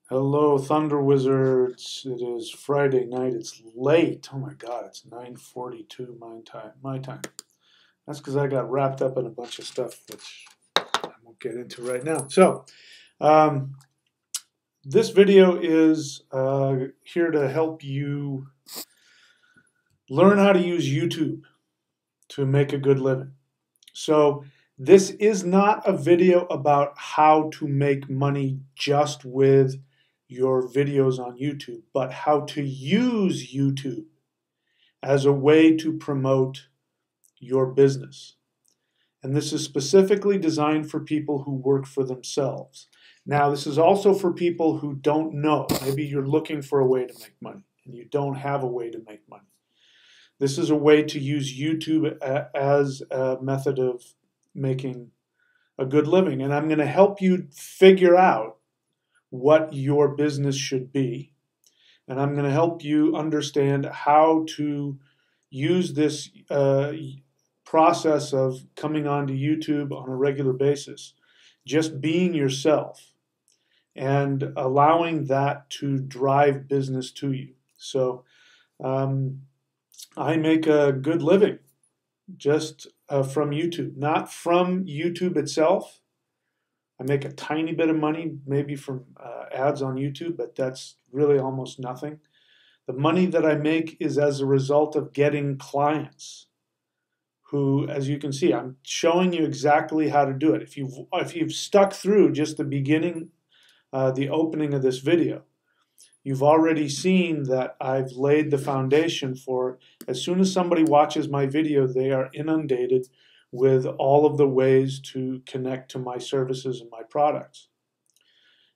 Hello, Thunder Wizards. It is Friday night. It's late. Oh my God, it's 9:42 my time. My time. That's because I got wrapped up in a bunch of stuff, which I won't get into right now. Um, this video is here to help you learn how to use YouTube to make a good living. So, this is not a video about how to make money just with your videos on YouTube, but how to use YouTube as a way to promote your business. And this is specifically designed for people who work for themselves. Now, this is also for people who don't know. Maybe you're looking for a way to make money and you don't have a way to make money. This is a way to use YouTube as a method of making a good living. And I'm going to help you figure out what your business should be. And I'm going to help you understand how to use this process of coming onto YouTube on a regular basis, just being yourself and allowing that to drive business to you. So I make a good living just from YouTube, not from YouTube itself. I make a tiny bit of money, maybe from ads on YouTube, but that's really almost nothing. The money that I make is as a result of getting clients who, as you can see, I'm showing you exactly how to do it. If you've stuck through just the beginning, the opening of this video, you've already seen that I've laid the foundation for, as soon as somebody watches my video, they are inundated with all of the ways to connect to my services and my products.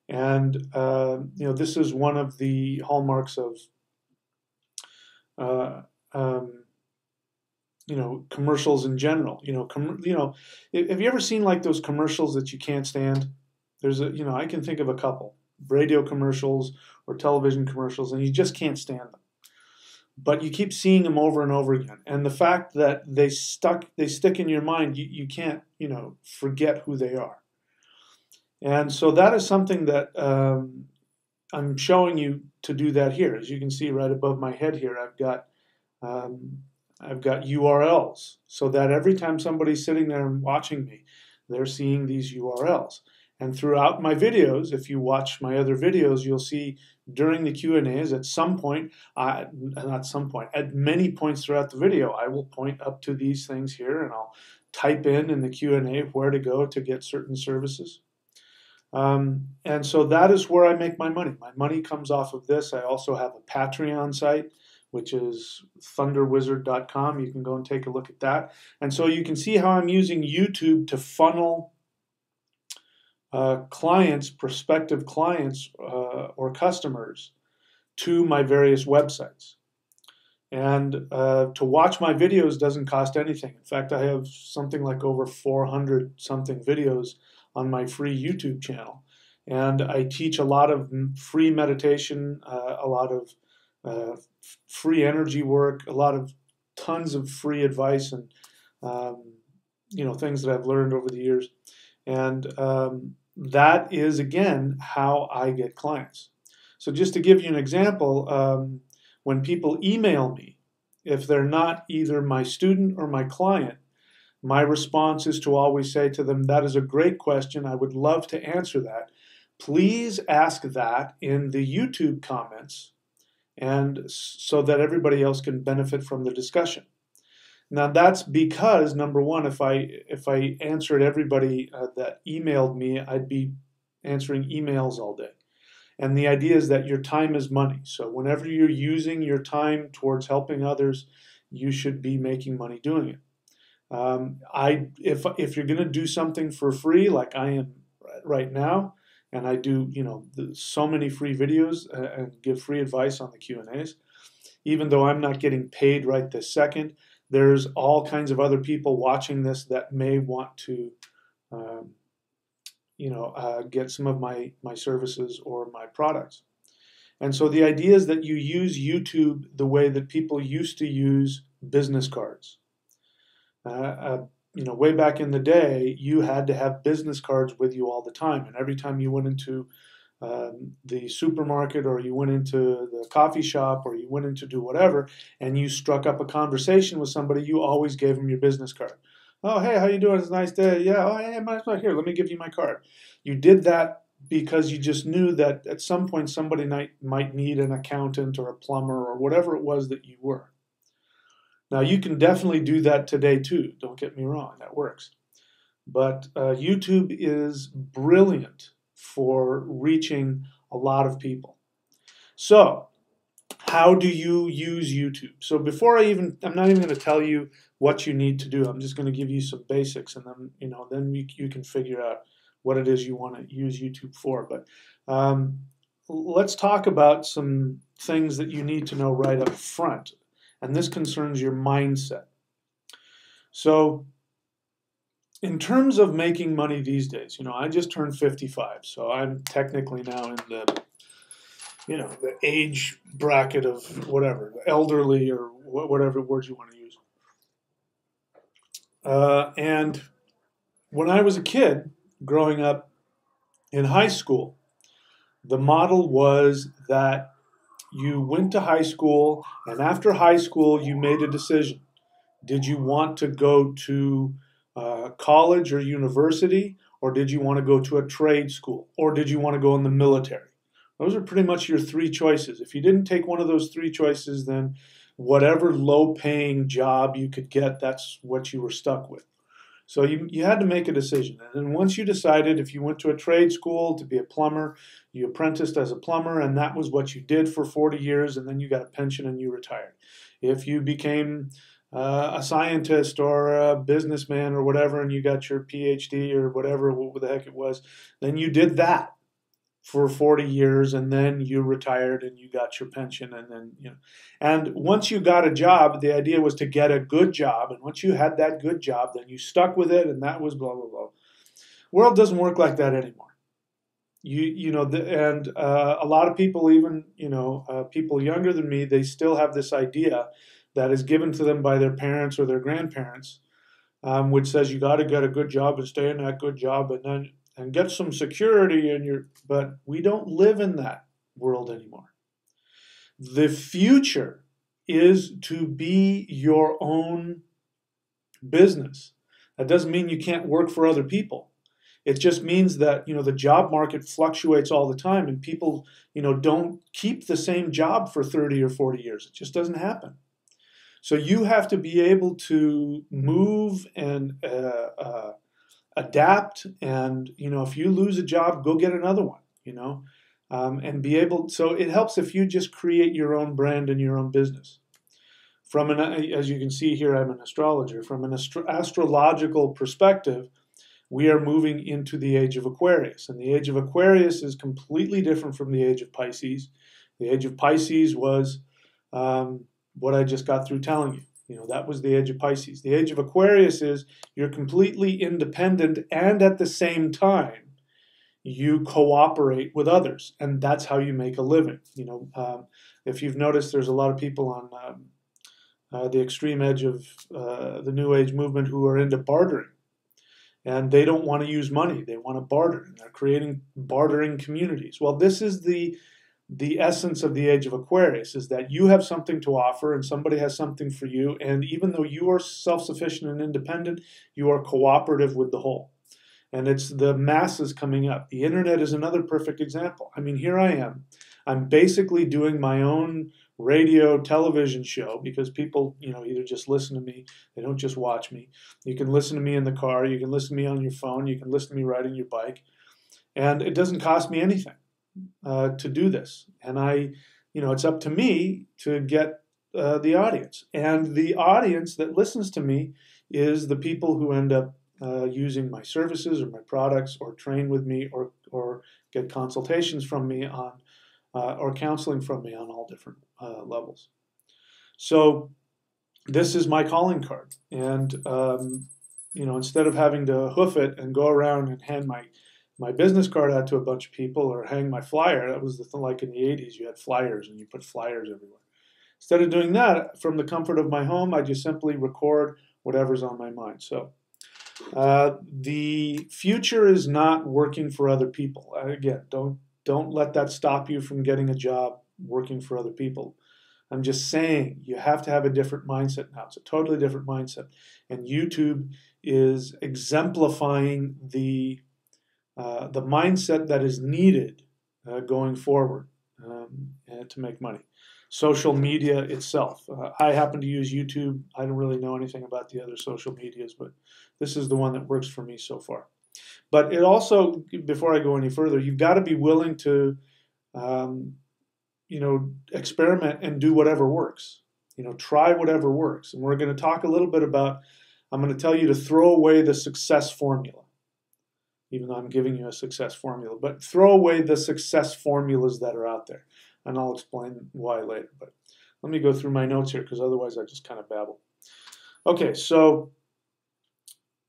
And this is one of the hallmarks of commercials in general. Have you ever seen like those commercials that you can't stand? I can think of a couple radio commercials or television commercials, and you just can't stand them. But you keep seeing them over and over again. And the fact that they stick in your mind, you can't, forget who they are. And so that is something that I'm showing you to do that here. As you can see right above my head here, I've got URLs, so that every time somebody's sitting there and watching me, they're seeing these URLs. And throughout my videos, if you watch my other videos, you'll see during the Q&As at at many points throughout the video, I will point up to these things here and I'll type in the Q&A where to go to get certain services. And so that is where I make my money. My money comes off of this. I also have a Patreon site, which is thunderwizard.com. You can go and take a look at that. And so you can see how I'm using YouTube to funnel prospective clients or customers to my various websites. And to watch my videos doesn't cost anything. In fact, I have something like over 400 something videos on my free YouTube channel. And I teach a lot of free meditation, a lot of free energy work, tons of free advice and things that I've learned over the years. And that is, again, how I get clients. So just to give you an example, when people email me, if they're not either my student or my client, my response is to always say to them, that is a great question. I would love to answer that. Please ask that in the YouTube comments, and so that everybody else can benefit from the discussion. Now that's because, number one, if I answered everybody that emailed me, I'd be answering emails all day. And the idea is that your time is money. So whenever you're using your time towards helping others, you should be making money doing it. If you're going to do something for free, like I am right now, and I do, so many free videos and give free advice on the Q&As, even though I'm not getting paid right this second, there's all kinds of other people watching this that may want to, get some of my services or my products. And so the idea is that you use YouTube the way that people used to use business cards. Way back in the day, you had to have business cards with you all the time. And every time you went into the supermarket, or you went into the coffee shop, or you went in to do whatever, and you struck up a conversation with somebody, you always gave them your business card. Oh, hey, how you doing? It's a nice day. Yeah. Oh, hey, here. Let me give you my card. You did that because you just knew that at some point somebody might need an accountant or a plumber or whatever it was that you were. Now, you can definitely do that today too. Don't get me wrong. That works. But YouTube is brilliant for reaching a lot of people. So, how do you use YouTube? So I'm not even going to tell you what you need to do. I'm just going to give you some basics, and then you can figure out what it is you want to use YouTube for. But let's talk about some things that you need to know right up front, and this concerns your mindset. So, in terms of making money these days, I just turned 55, so I'm technically now in the age bracket of whatever, elderly or whatever words you want to use. And when I was a kid growing up in high school, the model was that you went to high school, and after high school, you made a decision. Did you want to go to college or university, or did you want to go to a trade school, or did you want to go in the military? Those are pretty much your three choices. If you didn't take one of those three choices, then whatever low-paying job you could get, that's what you were stuck with. So you had to make a decision. And then once you decided, if you went to a trade school to be a plumber, you apprenticed as a plumber, and that was what you did for 40 years, and then you got a pension and you retired. If you became a scientist or a businessman or whatever, and you got your PhD or whatever the heck it was, then you did that for 40 years, and then you retired and you got your pension. And then, and once you got a job, the idea was to get a good job. And once you had that good job, then you stuck with it, and that was blah, blah, blah. World doesn't work like that anymore. A lot of people, even, people younger than me, they still have this idea that is given to them by their parents or their grandparents, which says you got to get a good job and stay in that good job and get some security but we don't live in that world anymore. The future is to be your own business. That doesn't mean you can't work for other people. It just means that, the job market fluctuates all the time, and people, don't keep the same job for 30 or 40 years. It just doesn't happen. So you have to be able to move and adapt, and if you lose a job, go get another one. And be able. So it helps if you just create your own brand and your own business. As you can see here, I'm an astrologer. From an astrological perspective, we are moving into the age of Aquarius, and the age of Aquarius is completely different from the age of Pisces. The age of Pisces was what I just got through telling you. That was the age of Pisces. The age of Aquarius is you're completely independent, and at the same time, you cooperate with others, and that's how you make a living. If you've noticed, there's a lot of people on the extreme edge of the New Age movement who are into bartering, and they don't want to use money. They want to barter, and they're creating bartering communities. Well, this is the essence of the age of Aquarius, is that you have something to offer and somebody has something for you, and even though you are self-sufficient and independent, you are cooperative with the whole. And it's the masses coming up. The internet is another perfect example. I mean, here I am. I'm basically doing my own radio, television show, because people, either just listen to me, they don't just watch me. You can listen to me in the car, you can listen to me on your phone, you can listen to me riding your bike, and it doesn't cost me anything to do this. And it's up to me to get the audience. And the audience that listens to me is the people who end up using my services or my products, or train with me, or get consultations from me or counseling from me on all different levels. So this is my calling card. And, instead of having to hoof it and go around and hand my business card out to a bunch of people, or hang my flyer. That was the thing, like in the 80s, you had flyers and you put flyers everywhere. Instead of doing that, from the comfort of my home, I just simply record whatever's on my mind. So the future is not working for other people. Again, don't Don't let that stop you from getting a job working for other people. I'm just saying you have to have a different mindset now. It's a totally different mindset. And YouTube is exemplifying the mindset that is needed going forward to make money. Social media itself. I happen to use YouTube. I don't really know anything about the other social medias, but this is the one that works for me so far. But it also, before I go any further, you've got to be willing to, experiment and do whatever works. Try whatever works. And we're going to talk a little bit about, I'm going to tell you to throw away the success formula, even though I'm giving you a success formula, but throw away the success formulas that are out there. And I'll explain why later. But let me go through my notes here, because otherwise I just kind of babble. Okay, so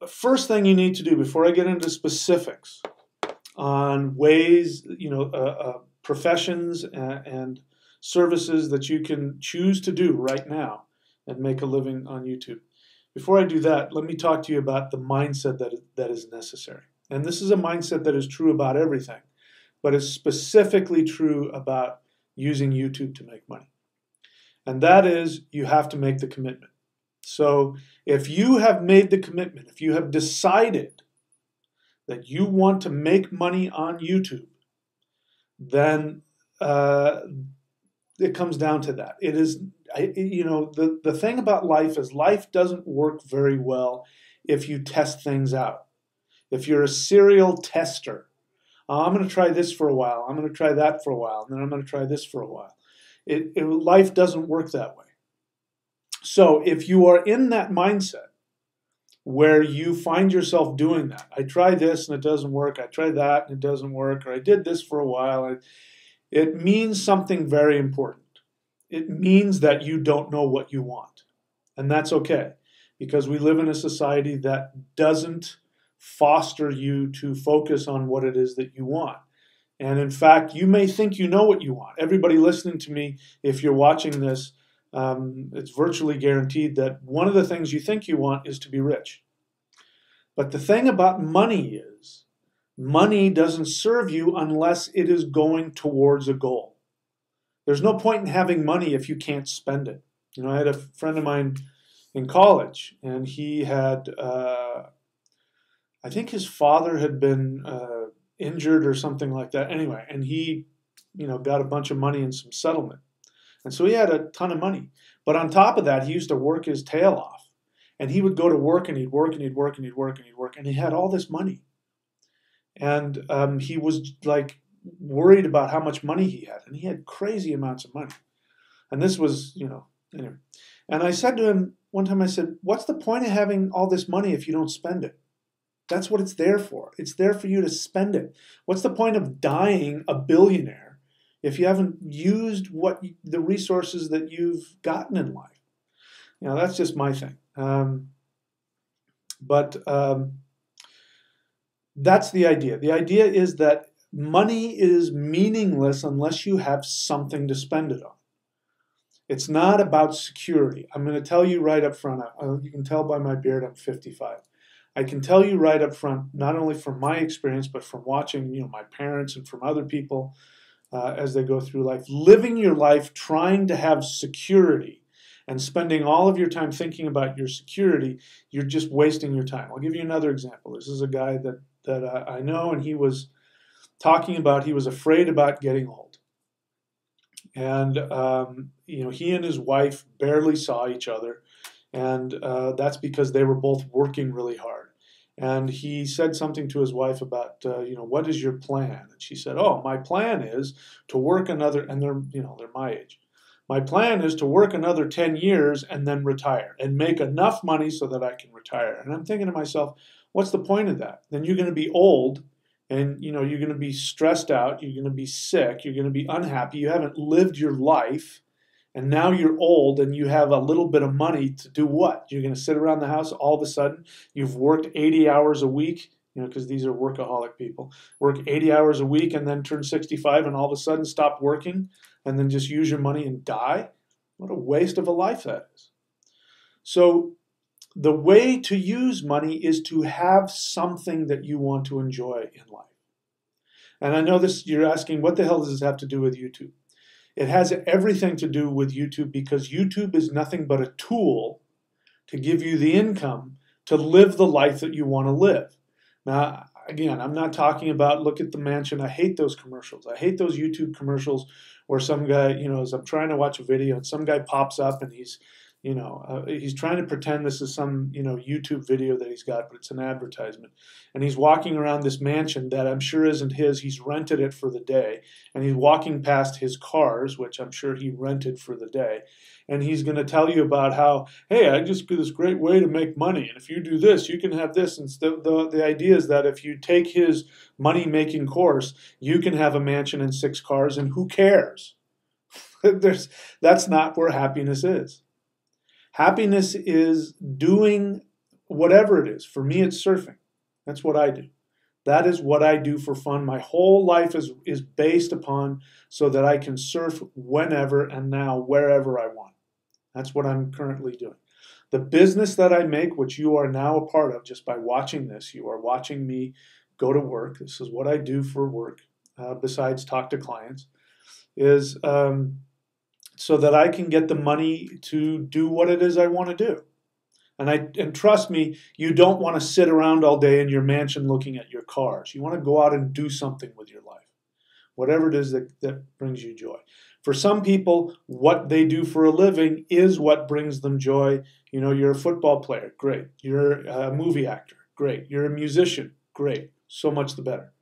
the first thing you need to do before I get into specifics on ways, professions and services that you can choose to do right now and make a living on YouTube. Before I do that, let me talk to you about the mindset that is necessary. And this is a mindset that is true about everything, but is specifically true about using YouTube to make money. And that is, you have to make the commitment. So if you have made the commitment, if you have decided that you want to make money on YouTube, then it comes down to that. It is, the thing about life is life doesn't work very well if you test things out. If you're a serial tester, I'm going to try this for a while, I'm going to try that for a while, and then I'm going to try this for a while. Life doesn't work that way. So if you are in that mindset where you find yourself doing that, I try this and it doesn't work, I try that and it doesn't work, or I did this for a while, it means something very important. It means that you don't know what you want. And that's okay, because we live in a society that doesn't foster you to focus on what it is that you want. And in fact, you may think you know what you want. Everybody listening to me, if you're watching this, it's virtually guaranteed that one of the things you think you want is to be rich. But the thing about money is, money doesn't serve you unless it is going towards a goal. There's no point in having money if you can't spend it. I had a friend of mine in college, and he had, I think his father had been injured or something like that. Anyway, and he, got a bunch of money in some settlement. And so he had a ton of money. But on top of that, he used to work his tail off. And he would go to work and he'd work and he'd work and he'd work and he'd work. And he had all this money. And he was like worried about how much money he had. And he had crazy amounts of money. And this was, anyway. And I said to him one time, I said, what's the point of having all this money if you don't spend it? That's what it's there for. It's there for you to spend it. What's the point of dying a billionaire if you haven't used the resources that you've gotten in life? That's just my thing. But that's the idea. The idea is that money is meaningless unless you have something to spend it on. It's not about security. I'm going to tell you right up front. You can tell by my beard I'm 55. I can tell you right up front, not only from my experience, but from watching my parents and from other people as they go through life, living your life trying to have security and spending all of your time thinking about your security, you're just wasting your time. I'll give you another example. This is a guy that I know, and he was talking about he was afraid about getting old. And, he and his wife barely saw each other. And that's because they were both working really hard. And he said something to his wife about, what is your plan? And she said, oh, my plan is to work another, and they're my age. My plan is to work another 10 years and then retire and make enough money so that I can retire. And I'm thinking to myself, what's the point of that? Then you're going to be old and, you're going to be stressed out. You're going to be sick. You're going to be unhappy. You haven't lived your life. And now you're old and you have a little bit of money to do what? You're going to sit around the house all of a sudden. You've worked 80 hours a week, because these are workaholic people. Work 80 hours a week and then turn 65 and all of a sudden stop working and then just use your money and die? What a waste of a life that is. So the way to use money is to have something that you want to enjoy in life. And I know this, you're asking, what the hell does this have to do with YouTube? It has everything to do with YouTube, because YouTube is nothing but a tool to give you the income to live the life that you want to live. Now, again, I'm not talking about look at the mansion. I hate those commercials. I hate those YouTube commercials where some guy, as I'm trying to watch a video and some guy pops up and he's trying to pretend this is some, YouTube video that he's got, but it's an advertisement. And he's walking around this mansion that I'm sure isn't his. He's rented it for the day. And he's walking past his cars, which I'm sure he rented for the day. And he's going to tell you about how, hey, I just got this great way to make money. And if you do this, you can have this. And the idea is that if you take his money-making course, you can have a mansion and 6 cars, and who cares? That's not where happiness is. Happiness is doing whatever it is. For me, it's surfing. That's what I do. That is what I do for fun. My whole life is based upon so that I can surf whenever and now wherever I want. That's what I'm currently doing. The business that I make, which you are now a part of just by watching this, you are watching me go to work. This is what I do for work, besides talk to clients, is so that I can get the money to do what it is I want to do. And trust me, you don't want to sit around all day in your mansion looking at your cars. You want to go out and do something with your life, whatever it is that brings you joy. For some people, what they do for a living is what brings them joy. You're a football player, great. You're a movie actor, great. You're a musician, great. So much the better.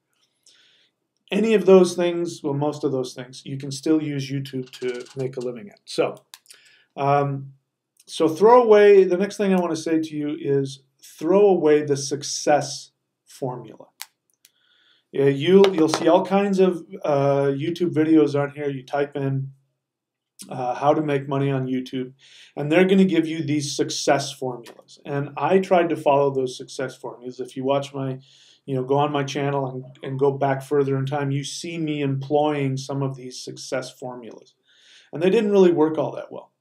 Any of those things, well, most of those things, you can still use YouTube to make a living at. So throw away, the next thing I want to say to you is throw away the success formula. You'll see all kinds of YouTube videos on here. You type in how to make money on YouTube, and they're going to give you these success formulas. And I tried to follow those success formulas. If you watch go on my channel and go back further in time, you see me employing some of these success formulas. And they didn't really work all that well.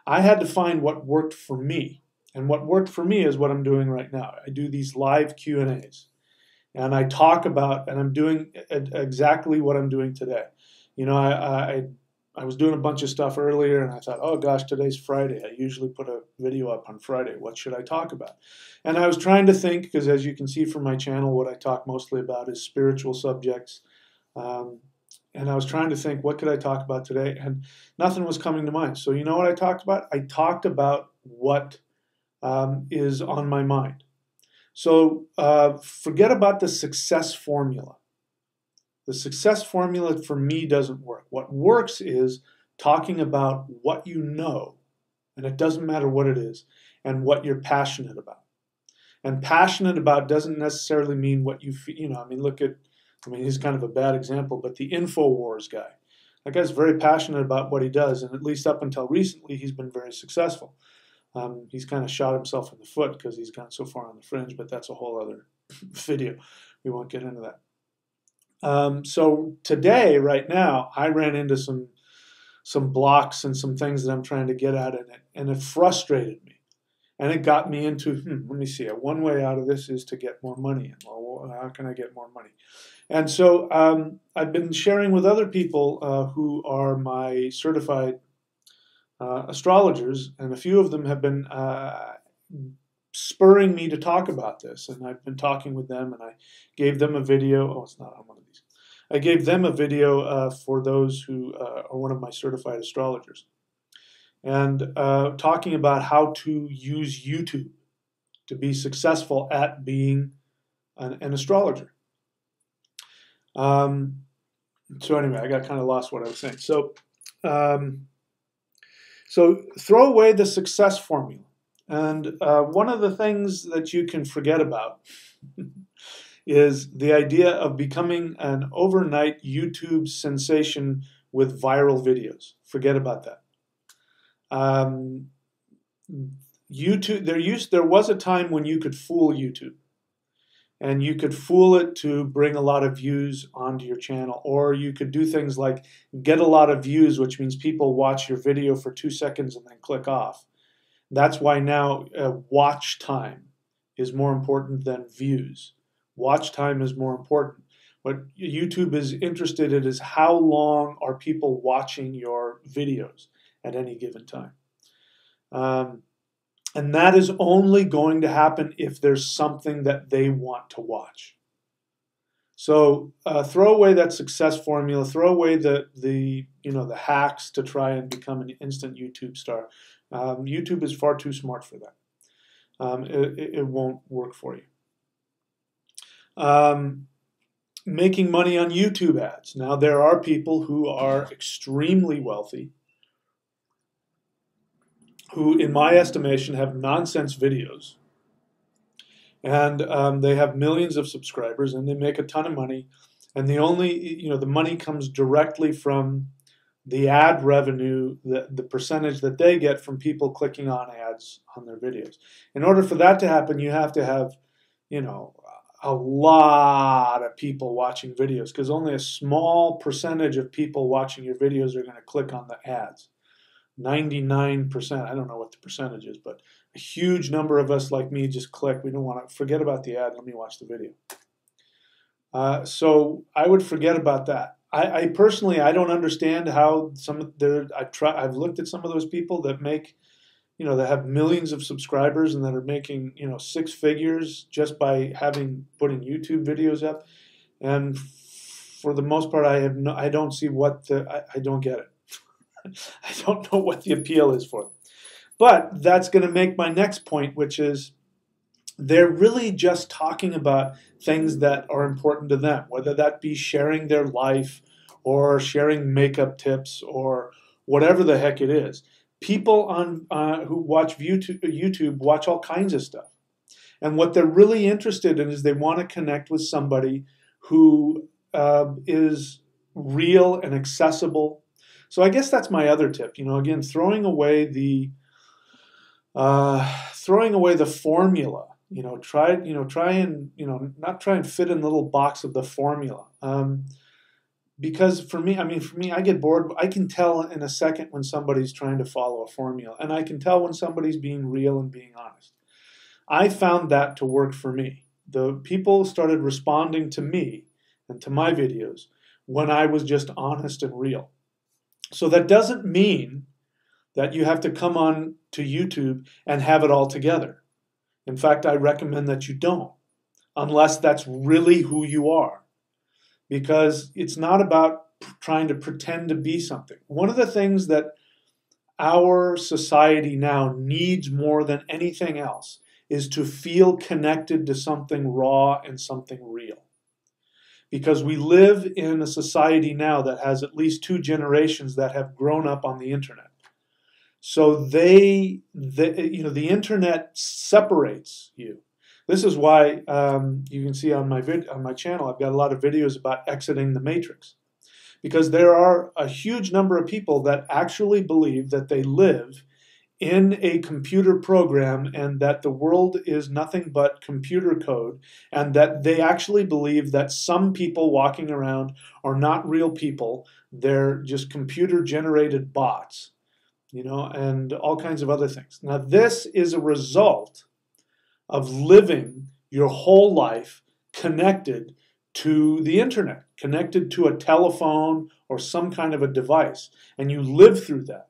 I had to find what worked for me. And what worked for me is what I'm doing right now. I do these live Q&As. And I talk about, and I'm doing exactly what I'm doing today. I was doing a bunch of stuff earlier, and I thought, oh gosh, today's Friday. I usually put a video up on Friday. What should I talk about? And I was trying to think, because as you can see from my channel, what I talk mostly about is spiritual subjects. And I was trying to think, what could I talk about today? And nothing was coming to mind. So you know what I talked about? I talked about what is on my mind. So forget about the success formula. The success formula for me doesn't work. What works is talking about what you know, and it doesn't matter what it is, and what you're passionate about. And passionate about doesn't necessarily mean what you feel. He's kind of a bad example, but the InfoWars guy. That guy's very passionate about what he does, and at least up until recently, he's been very successful. He's kind of shot himself in the foot because he's gone so far on the fringe, but that's a whole other video. We won't get into that. So today, right now, I ran into some blocks and some things that I'm trying to get at in it, and it frustrated me. And it got me into, let me see, one way out of this is to get more money in. Well, how can I get more money? And so I've been sharing with other people who are my certified astrologers, and a few of them have been spurring me to talk about this. And I've been talking with them, and I gave them a video. Oh, it's not on one of these. I gave them a video for those who are one of my certified astrologers, and talking about how to use YouTube to be successful at being an astrologer. So anyway, I got kind of lost what I was saying. So throw away the success formula. And one of the things that you can forget about is the idea of becoming an overnight YouTube sensation with viral videos. Forget about that. YouTube, there was a time when you could fool YouTube, and you could fool it to bring a lot of views onto your channel, or you could do things like get a lot of views, which means people watch your video for 2 seconds and then click off. That's why now watch time is more important than views. Watch time is more important. What YouTube is interested in is how long are people watching your videos at any given time. And that is only going to happen if there's something that they want to watch. So throw away that success formula. Throw away the hacks to try and become an instant YouTube star. YouTube is far too smart for that. It won't work for you. Making money on YouTube ads. Now, there are people who are extremely wealthy who, in my estimation, have nonsense videos. And they have millions of subscribers, and they make a ton of money. And the money comes directly from the ad revenue, the percentage that they get from people clicking on ads on their videos. In order for that to happen, you have to have, a lot of people watching videos, because only a small percentage of people watching your videos are going to click on the ads. 99%, I don't know what the percentage is, but a huge number of us like me just click. We don't want to forget about the ad. Let me watch the video. So I would forget about that. I personally, I don't understand how I've looked at some of those people that make, that have millions of subscribers and that are making, 6 figures just by putting YouTube videos up. And for the most part, I don't see I don't get it. I don't know what the appeal is for them. But that's going to make my next point, which is they're really just talking about things that are important to them, whether that be sharing their life or sharing makeup tips or whatever the heck it is. People who watch YouTube watch all kinds of stuff. And what they're really interested in is they want to connect with somebody who is real and accessible. So I guess that's my other tip. Again, throwing away the formula. Try and not try and fit in the little box of the formula. Because for me, I get bored. I can tell in a second when somebody's trying to follow a formula, and I can tell when somebody's being real and being honest. I found that to work for me. The people started responding to me and to my videos when I was just honest and real. So that doesn't mean that you have to come on to YouTube and have it all together. In fact, I recommend that you don't, unless that's really who you are. Because it's not about trying to pretend to be something. One of the things that our society now needs more than anything else is to feel connected to something raw and something real. Because we live in a society now that has at least 2 generations that have grown up on the internet. So the internet separates you. This is why you can see on my channel, I've got a lot of videos about exiting the matrix. Because there are a huge number of people that actually believe that they live in a computer program and that the world is nothing but computer code, and that they actually believe that some people walking around are not real people. They're just computer-generated bots, and all kinds of other things. Now, this is a result of living your whole life connected to the internet, connected to a telephone or some kind of a device, and you live through that.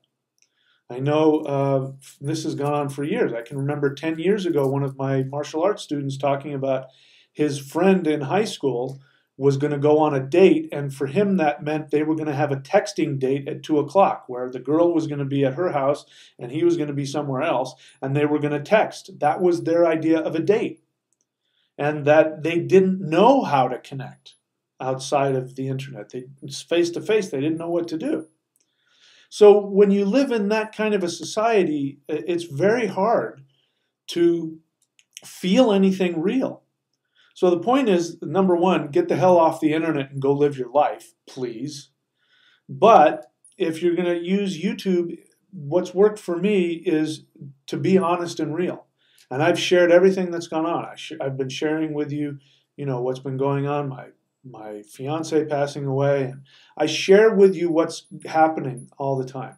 I know this has gone on for years. I can remember 10 years ago, one of my martial arts students talking about his friend in high school was going to go on a date, and for him that meant they were going to have a texting date at 2 o'clock, where the girl was going to be at her house and he was going to be somewhere else, and they were going to text. That was their idea of a date, and that they didn't know how to connect outside of the internet. Face to face, they didn't know what to do. So when you live in that kind of a society, it's very hard to feel anything real. So the point is, number one, get the hell off the internet and go live your life, please. But if you're going to use YouTube, what's worked for me is to be honest and real. And I've shared everything that's gone on. I've been sharing with you, what's been going on, my fiance passing away. And I share with you what's happening all the time.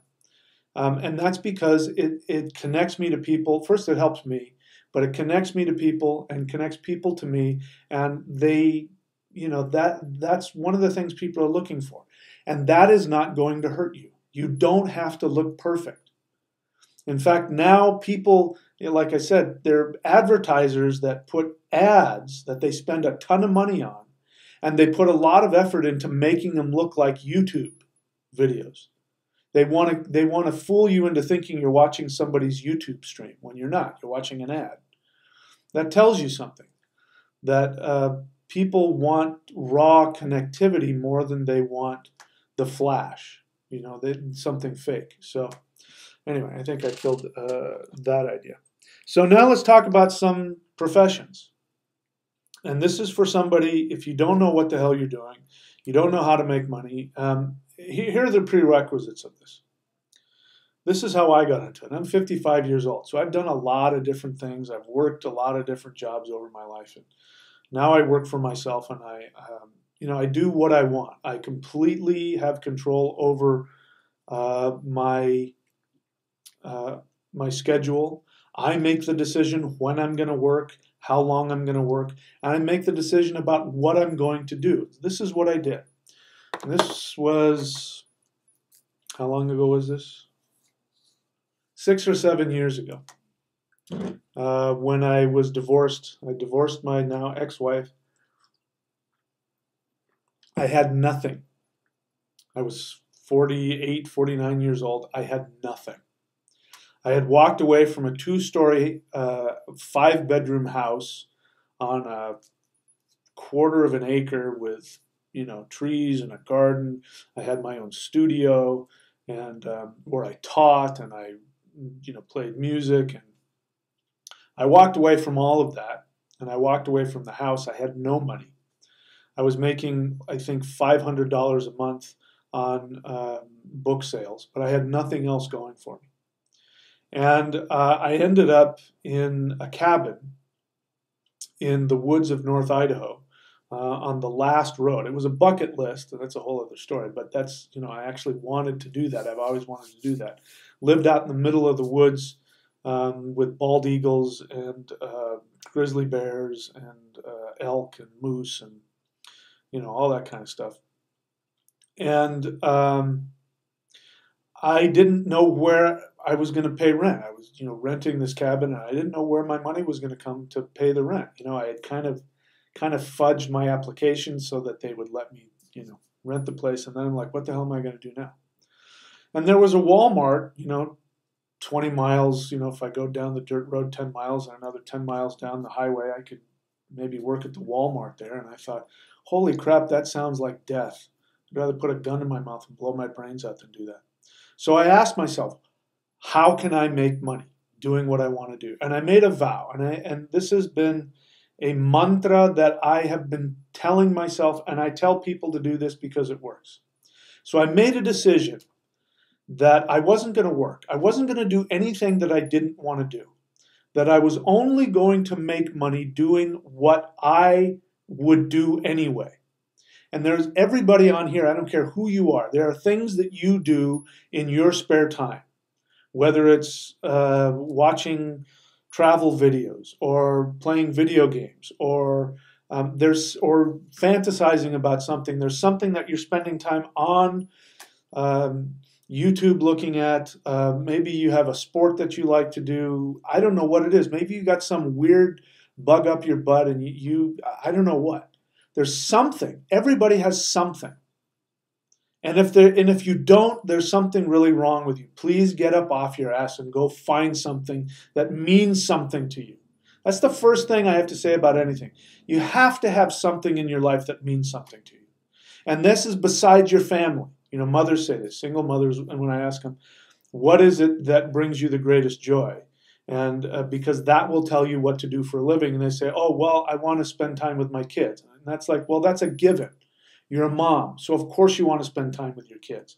And that's because it connects me to people. First, it helps me. But it connects me to people and connects people to me, and they that's one of the things people are looking for. And that is not going to hurt you. You don't have to look perfect. In fact, now people, like I said, they're advertisers that put ads that they spend a ton of money on, and they put a lot of effort into making them look like YouTube videos. They want to fool you into thinking you're watching somebody's YouTube stream when you're not. You're watching an ad. That tells you something, that people want raw connectivity more than they want the flash, something fake. So anyway, I think I killed that idea. So now let's talk about some professions. And this is for somebody, if you don't know what the hell you're doing, you don't know how to make money, here are the prerequisites of this. This is how I got into it. I'm 55 years old, so I've done a lot of different things. I've worked a lot of different jobs over my life, and now I work for myself, and I do what I want. I completely have control over my schedule. I make the decision when I'm going to work, how long I'm going to work, and I make the decision about what I'm going to do. This is what I did. And this was, how long ago was this? 6 or 7 years ago. When I was divorced. I divorced my now ex-wife. I had nothing. I was 48, 49 years old. I had nothing. I had walked away from a 2-story, 5-bedroom house on a quarter of an acre with, trees and a garden. I had my own studio, and where I taught and I, played music. And I walked away from all of that, and I walked away from the house. I had no money. I was making, I think, $500 a month on book sales, but I had nothing else going for me. And I ended up in a cabin in the woods of North Idaho on the last road. It was a bucket list, and that's a whole other story, but that's, I actually wanted to do that. I've always wanted to do that. Lived out in the middle of the woods with bald eagles and grizzly bears and elk and moose and, all that kind of stuff. And I didn't know where I was going to pay rent. I was, renting this cabin, and I didn't know where my money was going to come to pay the rent. I had kind of fudged my application so that they would let me, rent the place. And then I'm like, what the hell am I going to do now? And there was a Walmart, 20 miles, if I go down the dirt road 10 miles and another 10 miles down the highway, I could maybe work at the Walmart there. And I thought, holy crap, that sounds like death. I'd rather put a gun in my mouth and blow my brains out than do that. So I asked myself, how can I make money doing what I want to do? And I made a vow, and this has been a mantra that I have been telling myself, and I tell people to do this because it works. So I made a decision that I wasn't going to work. I wasn't going to do anything that I didn't want to do. That I was only going to make money doing what I would do anyway. And there's everybody on here, I don't care who you are, there are things that you do in your spare time, whether it's watching travel videos or playing video games or or fantasizing about something. There's something that you're spending time on YouTube looking at. Maybe you have a sport that you like to do. I don't know what it is. Maybe you got some weird bug up your butt and I don't know what. There's something. Everybody has something. And if you don't, there's something really wrong with you. Please get up off your ass and go find something that means something to you. That's the first thing I have to say about anything. You have to have something in your life that means something to you. And this is besides your family. Mothers say this, single mothers, and when I ask them, what is it that brings you the greatest joy? And because that will tell you what to do for a living. And they say, oh, well, I want to spend time with my kids. And that's like, well, that's a given. You're a mom, so of course you want to spend time with your kids.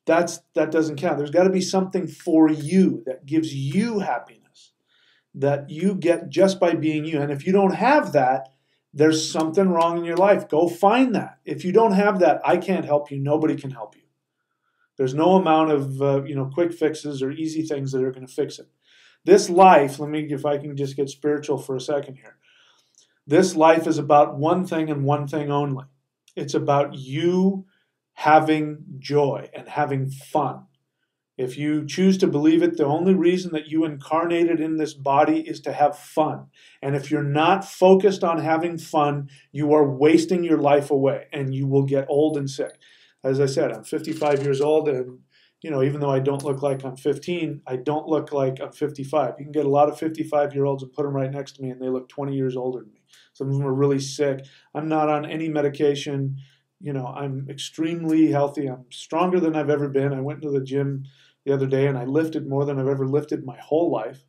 That doesn't count. There's got to be something for you that gives you happiness, that you get just by being you. And if you don't have that, there's something wrong in your life. Go find that. If you don't have that, I can't help you. Nobody can help you. There's no amount of quick fixes or easy things that are going to fix it. This life, if I can just get spiritual for a second here. This life is about one thing and one thing only. It's about you having joy and having fun. If you choose to believe it, the only reason that you incarnated in this body is to have fun. And if you're not focused on having fun, you are wasting your life away and you will get old and sick. As I said, I'm 55 years old, and even though I don't look like I'm 15, I don't look like I'm 55. You can get a lot of 55-year-olds and put them right next to me and they look 20 years older than me. Some of them are really sick. I'm not on any medication. I'm extremely healthy. I'm stronger than I've ever been. I went to the gym the other day and I lifted more than I've ever lifted my whole life.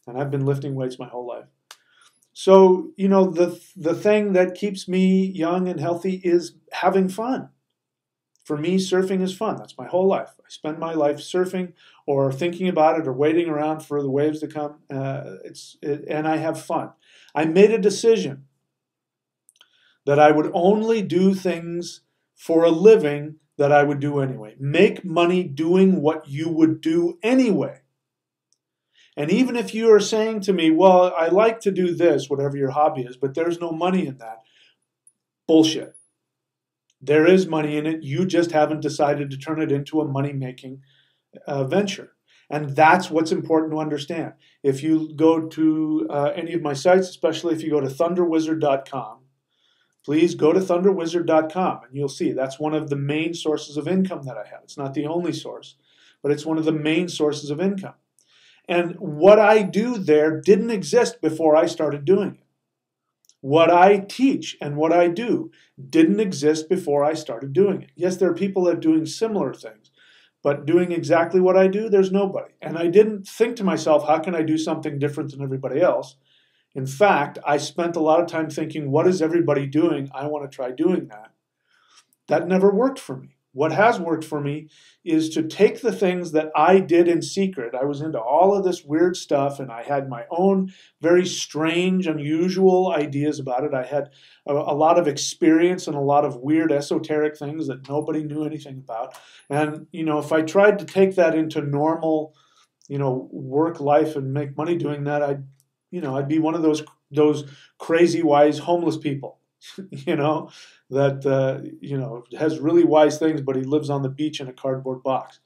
And I've been lifting weights my whole life. So, the thing that keeps me young and healthy is having fun. For me, surfing is fun. That's my whole life. I spend my life surfing or thinking about it or waiting around for the waves to come. And I have fun. I made a decision that I would only do things for a living that I would do anyway. Make money doing what you would do anyway. And even if you are saying to me, well, I like to do this, whatever your hobby is, but there's no money in that. Bullshit. There is money in it. You just haven't decided to turn it into a money-making venture. And that's what's important to understand. If you go to any of my sites, especially if you go to thunderwizard.com, please go to thunderwizard.com and you'll see that's one of the main sources of income that I have. It's not the only source, but it's one of the main sources of income. And what I do there didn't exist before I started doing it. What I teach and what I do didn't exist before I started doing it. Yes, there are people that are doing similar things, but doing exactly what I do, there's nobody. And I didn't think to myself, how can I do something different than everybody else? In fact, I spent a lot of time thinking, what is everybody doing? I want to try doing that. That never worked for me. What has worked for me is to take the things that I did in secret. I was into all of this weird stuff, and I had my own very strange, unusual ideas about it. I had a lot of experience and a lot of weird esoteric things that nobody knew anything about. And, if I tried to take that into normal, work life and make money doing that, I'd be one of those crazy wise homeless people, that has really wise things, but he lives on the beach in a cardboard box.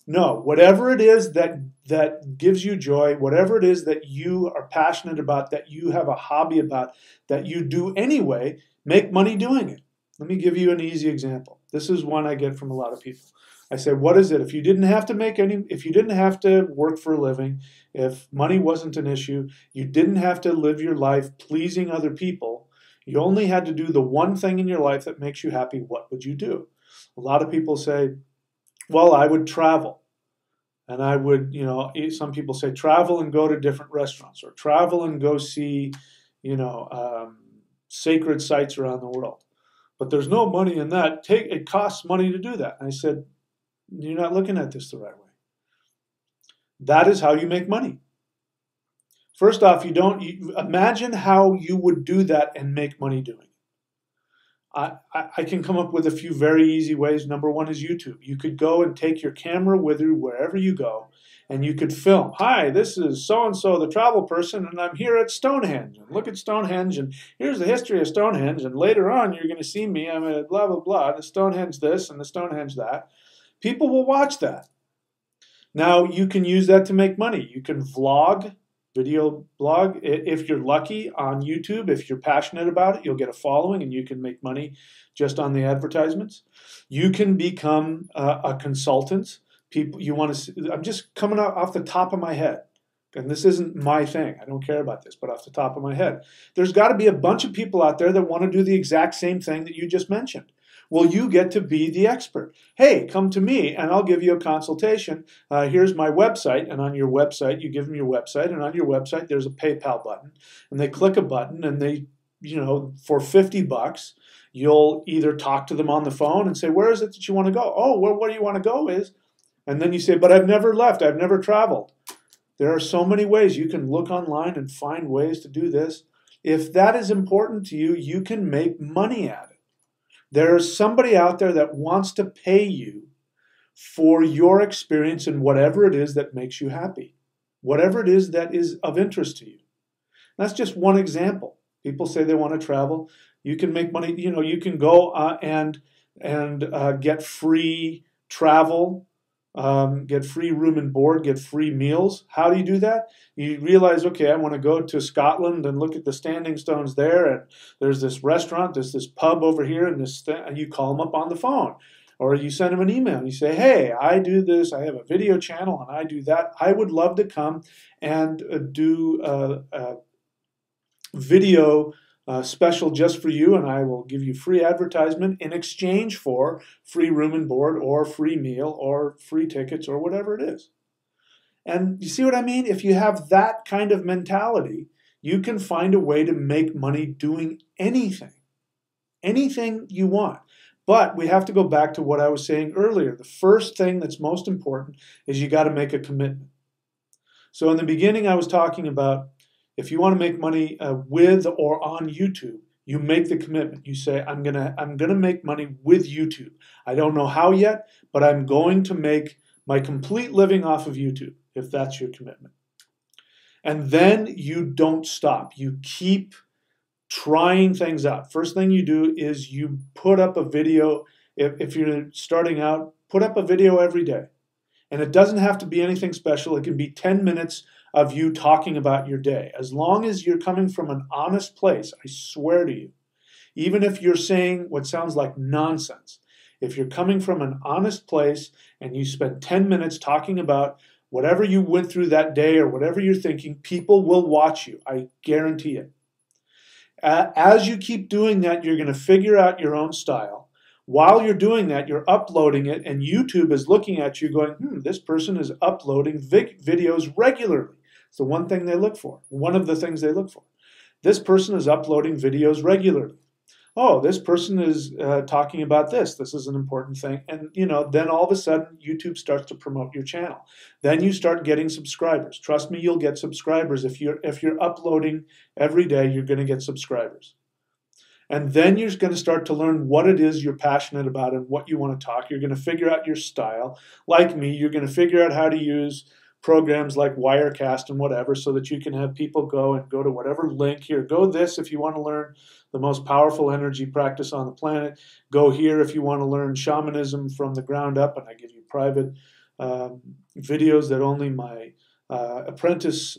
No, whatever it is that gives you joy, whatever it is that you are passionate about, that you have a hobby about, that you do anyway, make money doing it. Let me give you an easy example. This is one I get from a lot of people. I say, what is it? If you didn't have to work for a living, if money wasn't an issue, you didn't have to live your life pleasing other people, you only had to do the one thing in your life that makes you happy, what would you do? A lot of people say, well, I would travel. And I would, some people say travel and go to different restaurants, or travel and go see, sacred sites around the world. But there's no money in that. It costs money to do that. And I said, you're not looking at this the right way. That is how you make money. First off, imagine how you would do that and make money doing it. I can come up with a few very easy ways. Number one is YouTube. You could go and take your camera with you wherever you go, and you could film. Hi, this is so-and-so, the travel person, and I'm here at Stonehenge. And look at Stonehenge, and here's the history of Stonehenge, and later on you're going to see me. I'm at blah, blah, blah, the Stonehenge this and the Stonehenge that. People will watch that. Now, you can use that to make money. You can vlog, video blog. If you're lucky on YouTube, if you're passionate about it, you'll get a following and you can make money just on the advertisements. You can become a consultant. I'm just coming off the top of my head. And this isn't my thing. I don't care about this, but off the top of my head. There's got to be a bunch of people out there that want to do the exact same thing that you just mentioned. Well, you get to be the expert. Hey, come to me and I'll give you a consultation. Here's my website, and on your website, you give them your website, and on your website, there's a PayPal button, and they click a button, and they, for $50, you'll either talk to them on the phone and say, where is it that you want to go? Oh, well, where do you want to go is, and then you say, but I've never left, I've never traveled. There are so many ways. You can look online and find ways to do this. If that is important to you, you can make money at it. There's somebody out there that wants to pay you for your experience in whatever it is that makes you happy, whatever it is that is of interest to you. That's just one example. People say they want to travel. You can make money. You know, you can go and get free travel, get free room and board, get free meals. How do you do that? You realize, okay, I want to go to Scotland and look at the standing stones there, and there's this restaurant, there's this pub over here, and and you call them up on the phone. Or you send them an email and you say, hey, I do this, I have a video channel and I do that. I would love to come and do a video special just for you, and I will give you free advertisement in exchange for free room and board or free meal or free tickets or whatever it is. And you see what I mean? If you have that kind of mentality, you can find a way to make money doing anything you want. But we have to go back to what I was saying earlier. The first thing that's most important is you got to make a commitment. So in the beginning, I was talking about if you want to make money with or on YouTube, you make the commitment. You say, I'm gonna make money with YouTube. I don't know how yet, but I'm going to make my complete living off of YouTube, if that's your commitment. And then you don't stop. You keep trying things out. First thing you do is you put up a video. If you're starting out, put up a video every day. And it doesn't have to be anything special. It can be 10 minutes of you talking about your day. As long as you're coming from an honest place, I swear to you, even if you're saying what sounds like nonsense, if you're coming from an honest place and you spend 10 minutes talking about whatever you went through that day or whatever you're thinking, people will watch you. I guarantee it. As you keep doing that, you're going to figure out your own style. While you're doing that, you're uploading it, and YouTube is looking at you going, this person is uploading videos regularly. It's the one thing they look for, one of the things they look for. This person is uploading videos regularly. Oh, this person is talking about this. This is an important thing. And, then all of a sudden, YouTube starts to promote your channel. Then you start getting subscribers. Trust me, you'll get subscribers. If you're uploading every day, you're going to get subscribers. And then you're going to start to learn what it is you're passionate about and what you want to talk. You're going to figure out your style. Like me, you're going to figure out how to use programs like Wirecast and whatever so that you can have people go to whatever link here. Go this if you want to learn the most powerful energy practice on the planet. Go here if you want to learn shamanism from the ground up, and I give you private videos that only my apprentices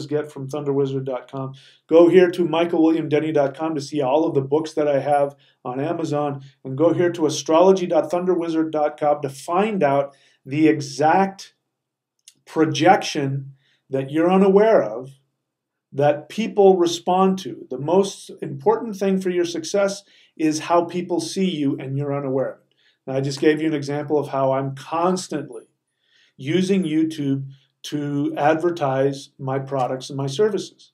get from thunderwizard.com. Go here to michaelwilliamdenny.com to see all of the books that I have on Amazon, and go here to astrology.thunderwizard.com to find out the exact projection that you're unaware of that people respond to. The most important thing for your success is how people see you, and you're unaware of it. And I just gave you an example of how I'm constantly using YouTube to advertise my products and my services.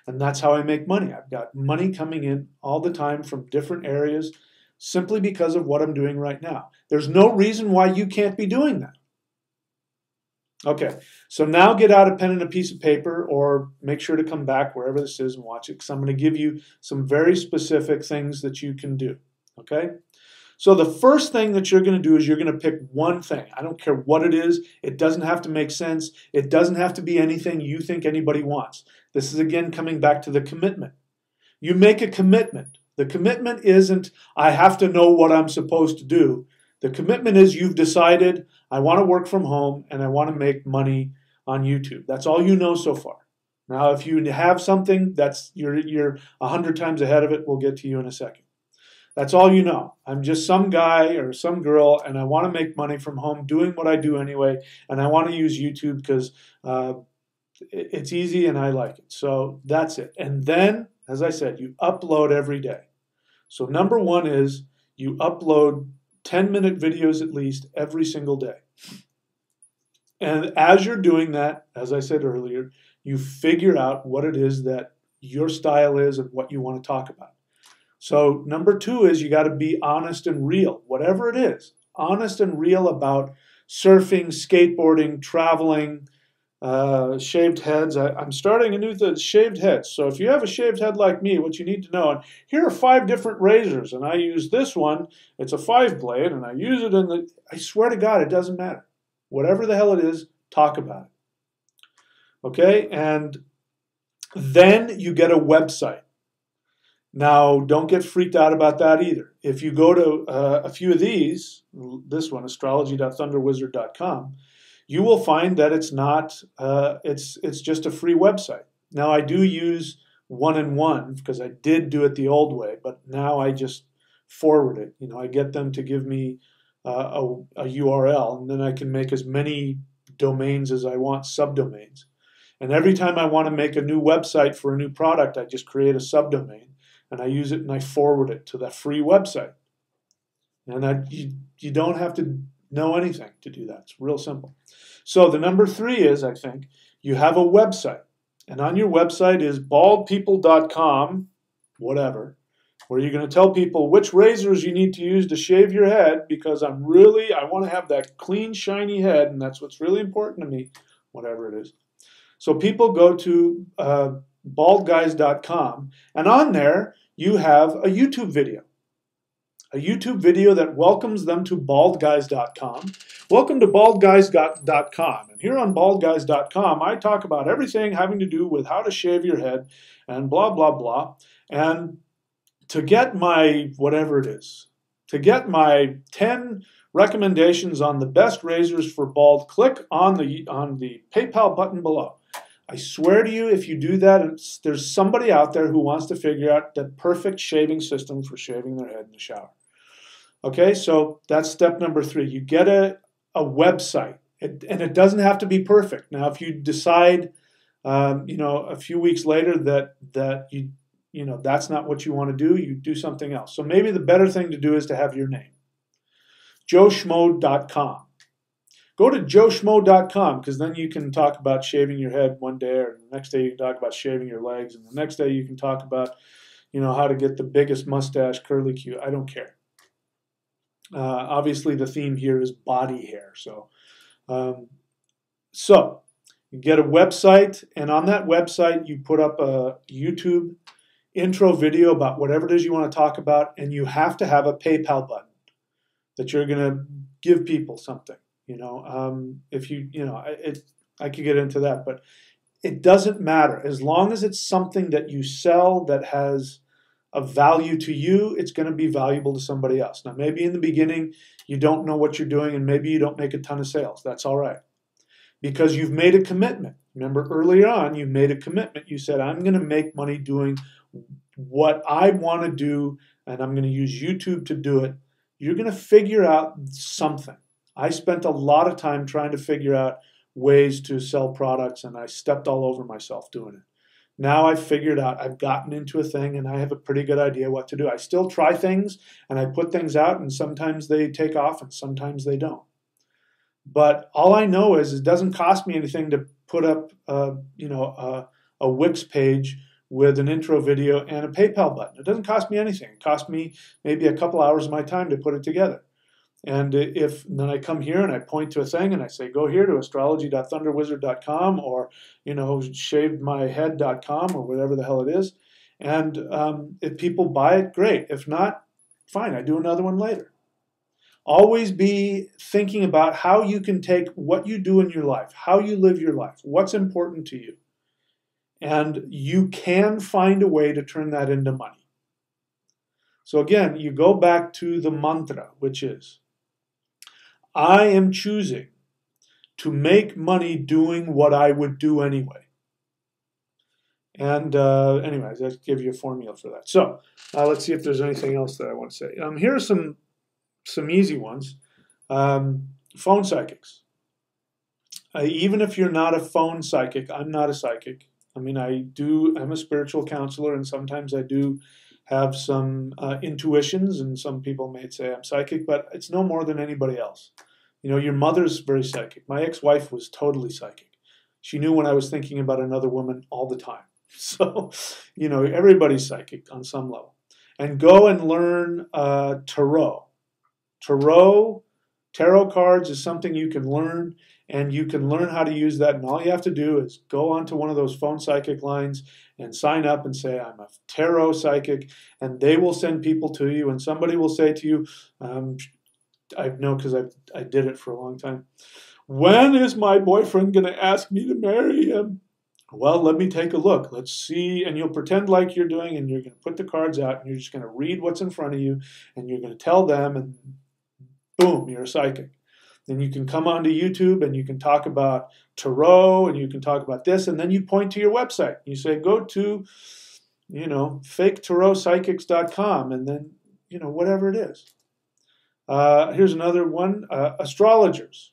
And that's how I make money. I've got money coming in all the time from different areas simply because of what I'm doing right now. There's no reason why you can't be doing that. Okay, so now get out a pen and a piece of paper, or make sure to come back wherever this is and watch it, because I'm going to give you some very specific things that you can do. Okay? So the first thing that you're going to do is you're going to pick one thing. I don't care what it is. It doesn't have to make sense. It doesn't have to be anything you think anybody wants. This is, again, coming back to the commitment. You make a commitment. The commitment isn't, I have to know what I'm supposed to do. The commitment is you've decided, I want to work from home and I want to make money on YouTube. That's all you know so far. Now, if you have something that's you're 100 times ahead of it, we'll get to you in a second. That's all you know. I'm just some guy or some girl, and I want to make money from home doing what I do anyway, and I want to use YouTube because it's easy and I like it. So that's it. And then, as I said, you upload every day. So number one is you upload 10-minute videos at least every single day. And as you're doing that, as I said earlier, you figure out what it is that your style is and what you want to talk about. So number two is you got to be honest and real, whatever it is. Honest and real about surfing, skateboarding, traveling, shaved heads. I'm starting a new shaved heads. So if you have a shaved head like me, what you need to know, and here are 5 different razors, and I use this one. It's a 5-blade, and I use it in the, I swear to God, it doesn't matter. Whatever the hell it is, talk about it. Okay? And then you get a website. Now, don't get freaked out about that either. If you go to a few of these, this one, astrology.thunderwizard.com, you will find that it's not, it's just a free website. Now, I do use one-in-one because I did do it the old way, but now I just forward it. You know, I get them to give me a URL, and then I can make as many domains as I want, subdomains. And every time I want to make a new website for a new product, I just create a subdomain, and I use it and I forward it to that free website. And you don't have to know anything to do that. It's real simple. So the number 3 is, I think, you have a website. And on your website is baldpeople.com, whatever, where you're going to tell people which razors you need to use to shave your head, because I want to have that clean, shiny head, and that's what's really important to me, whatever it is. So people go to baldguys.com, and on there you have a YouTube video. A YouTube video that welcomes them to baldguys.com. Welcome to baldguys.com. And here on baldguys.com, I talk about everything having to do with how to shave your head and blah, blah, blah. And to get my, whatever it is, to get my 10 recommendations on the best razors for bald, click on the PayPal button below. I swear to you, if you do that, there's somebody out there who wants to figure out the perfect shaving system for shaving their head in the shower. Okay, so that's step number 3. You get a website, and it doesn't have to be perfect. Now, if you decide, a few weeks later that that's not what you want to do, you do something else. So maybe the better thing to do is to have your name. joeschmo.com. Go to joeschmo.com, because then you can talk about shaving your head one day, or the next day you can talk about shaving your legs, and the next day you can talk about, how to get the biggest mustache curly Q. I don't care. Obviously, the theme here is body hair. So you get a website, and on that website you put up a YouTube intro video about whatever it is you want to talk about, and you have to have a PayPal button that you're going to give people something. I could get into that, but it doesn't matter. As long as it's something that you sell that has a value to you, it's going to be valuable to somebody else. Now, maybe in the beginning, you don't know what you're doing, and maybe you don't make a ton of sales. That's all right, because you've made a commitment. Remember, earlier on, you made a commitment. You said, I'm going to make money doing what I want to do, and I'm going to use YouTube to do it. You're going to figure out something. I spent a lot of time trying to figure out ways to sell products, and I stepped all over myself doing it. Now I've figured out, I've gotten into a thing, and I have a pretty good idea what to do. I still try things, and I put things out, and sometimes they take off, and sometimes they don't. But all I know is it doesn't cost me anything to put up a Wix page with an intro video and a PayPal button. It doesn't cost me anything. It cost me maybe a couple hours of my time to put it together. And then I come here and I point to a thing and I say, go here to astrology.thunderwizard.com or, shavedmyhead.com or whatever the hell it is. And if people buy it, great. If not, fine, I do another one later. Always be thinking about how you can take what you do in your life, how you live your life, what's important to you. And you can find a way to turn that into money. So again, you go back to the mantra, which is, I am choosing to make money doing what I would do anyway. And anyways, I'll give you a formula for that. So let's see if there's anything else that I want to say. Here are some easy ones. Phone psychics. Even if you're not a phone psychic, I'm not a psychic. I mean, I'm a spiritual counselor, and sometimes I do have some intuitions, and some people may say I'm psychic, but it's no more than anybody else. Your mother's very psychic. My ex-wife was totally psychic. She knew when I was thinking about another woman all the time. So, everybody's psychic on some level. And go and learn tarot. Tarot cards is something you can learn, and you can learn how to use that. And all you have to do is go onto one of those phone psychic lines and sign up and say, I'm a tarot psychic, and they will send people to you, and somebody will say to you, I know because I did it for a long time, when is my boyfriend going to ask me to marry him? Well, let me take a look. Let's see. And you'll pretend like you're doing, and you're going to put the cards out, and you're just going to read what's in front of you, and you're going to tell them, and boom, you're a psychic. Then you can come onto YouTube and you can talk about tarot and you can talk about this, and then you point to your website. You say, go to, faketarotpsychics.com, and then, whatever it is. Here's another one, astrologers.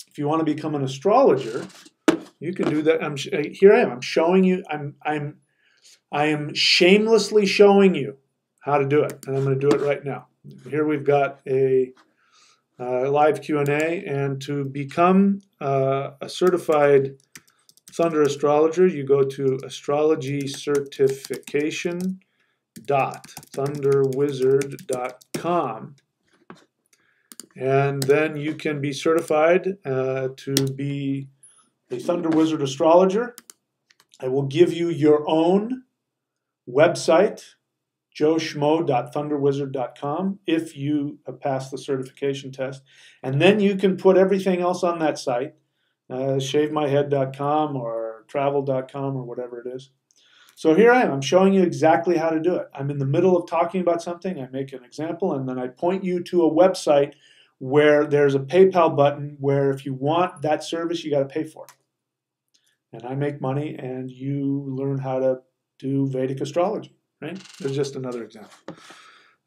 If you want to become an astrologer, you can do that. Here I am. I'm showing you. I am shamelessly showing you how to do it, and I'm going to do it right now. Here we've got a live Q&A, and to become a certified Thunder astrologer, you go to astrologycertification.thunderwizard.com, and then you can be certified to be a Thunder Wizard astrologer. I will give you your own website, joeschmo.thunderwizard.com, if you pass the certification test. And then you can put everything else on that site, shavemyhead.com or travel.com or whatever it is. So here I am. I'm showing you exactly how to do it. I'm in the middle of talking about something. I make an example, and then I point you to a website where there's a PayPal button where if you want that service, you got to pay for it. And I make money, and you learn how to do Vedic astrology. Right? There's just another example.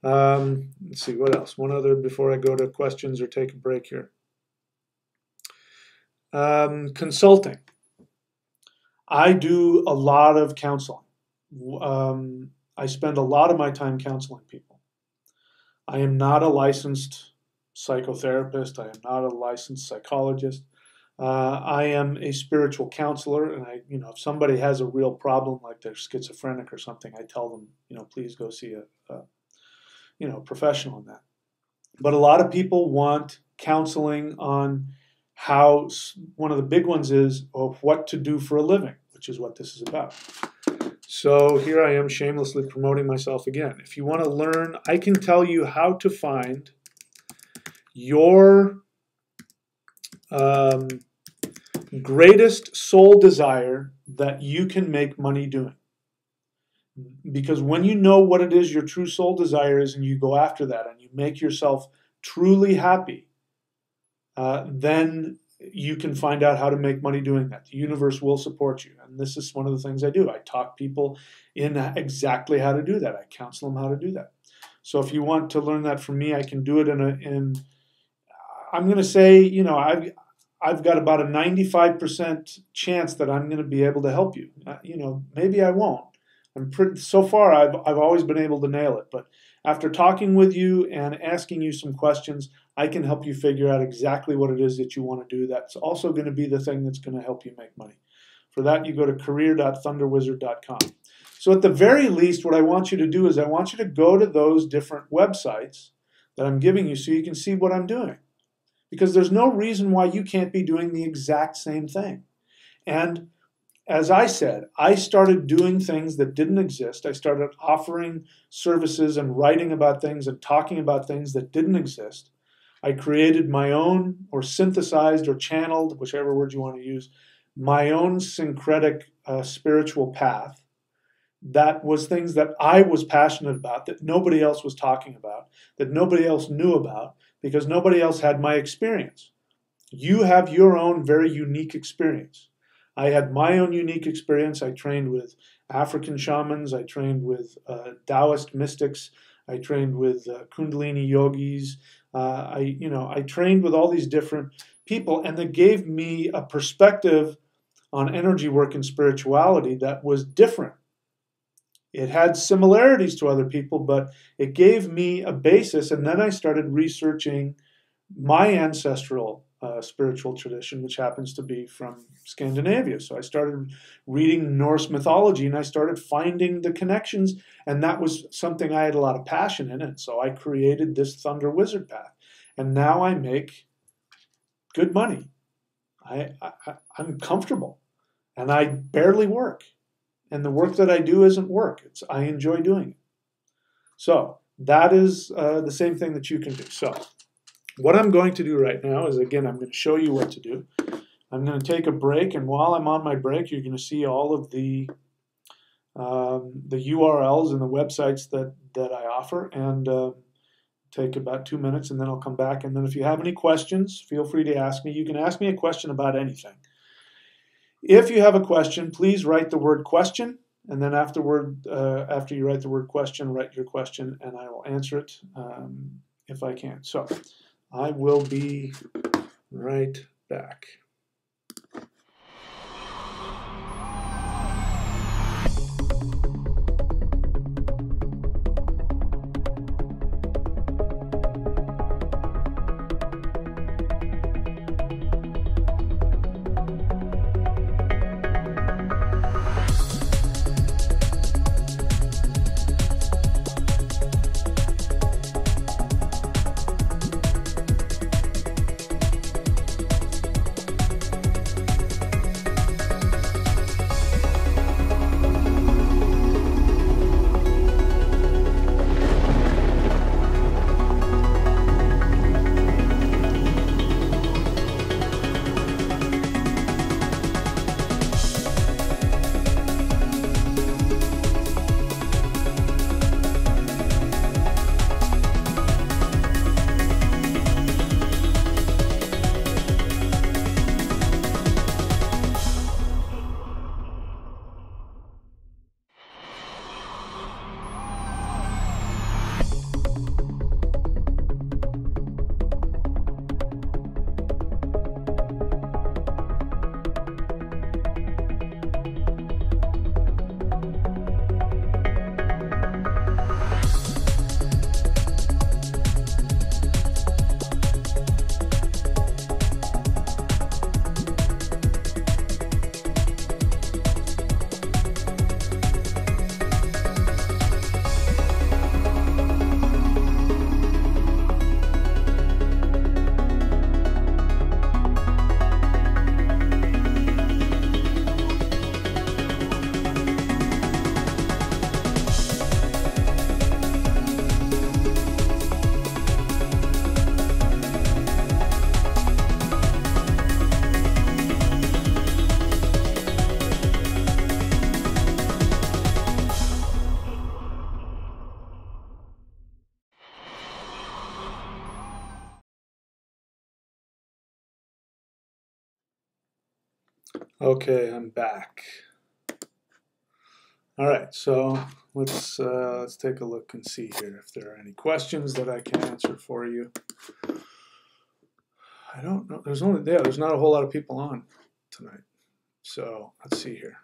Let's see, what else? One other before I go to questions or take a break here. Consulting. I do a lot of counseling. I spend a lot of my time counseling people. I am not a licensed psychotherapist. I am not a licensed psychologist. I am a spiritual counselor, and if somebody has a real problem, like they're schizophrenic or something, I tell them, please go see a professional in that. But a lot of people want counseling on how, one of the big ones is of what to do for a living, which is what this is about. So here I am shamelessly promoting myself again. If you want to learn, I can tell you how to find your greatest soul desire that you can make money doing. Because when you know what it is your true soul desire is, and you go after that and you make yourself truly happy, then you can find out how to make money doing that. The universe will support you. And this is one of the things I do. I talk people in exactly how to do that. I counsel them how to do that. So if you want to learn that from me, I can do it I'm going to say, I've got about a 95% chance that I'm going to be able to help you. Maybe I won't. So far, I've always been able to nail it. But after talking with you and asking you some questions, I can help you figure out exactly what it is that you want to do. That's also going to be the thing that's going to help you make money. For that, you go to career.thunderwizard.com. So at the very least, what I want you to do is I want you to go to those different websites that I'm giving you so you can see what I'm doing. Because there's no reason why you can't be doing the exact same thing. And as I said, I started doing things that didn't exist. I started offering services and writing about things and talking about things that didn't exist. I created my own, or synthesized or channeled, whichever word you want to use, my own syncretic spiritual path. That was things that I was passionate about, that nobody else was talking about, that nobody else knew about, because nobody else had my experience. You have your own very unique experience. I had my own unique experience. I trained with African shamans. I trained with Taoist mystics. I trained with Kundalini yogis. I trained with all these different people, and they gave me a perspective on energy work and spirituality that was different. It had similarities to other people, but it gave me a basis, and then I started researching my ancestral spiritual tradition, which happens to be from Scandinavia. So I started reading Norse mythology, and I started finding the connections, and that was something I had a lot of passion in, and so I created this Thunder Wizard path. And now I make good money. I'm comfortable, and I barely work. And the work that I do isn't work. I enjoy doing it. So that is the same thing that you can do. So what I'm going to do right now is, again, I'm going to show you what to do. I'm going to take a break, and while I'm on my break, you're going to see all of the URLs and the websites that I offer, and take about 2 minutes, and then I'll come back. And then if you have any questions, feel free to ask me. You can ask me a question about anything. If you have a question, please write the word question, and then after you write the word question, write your question, and I will answer it if I can. So I will be right back. Okay, I'm back. All right, so let's take a look and see here if there are any questions that I can answer for you. I don't know. There's not a whole lot of people on tonight. So let's see here.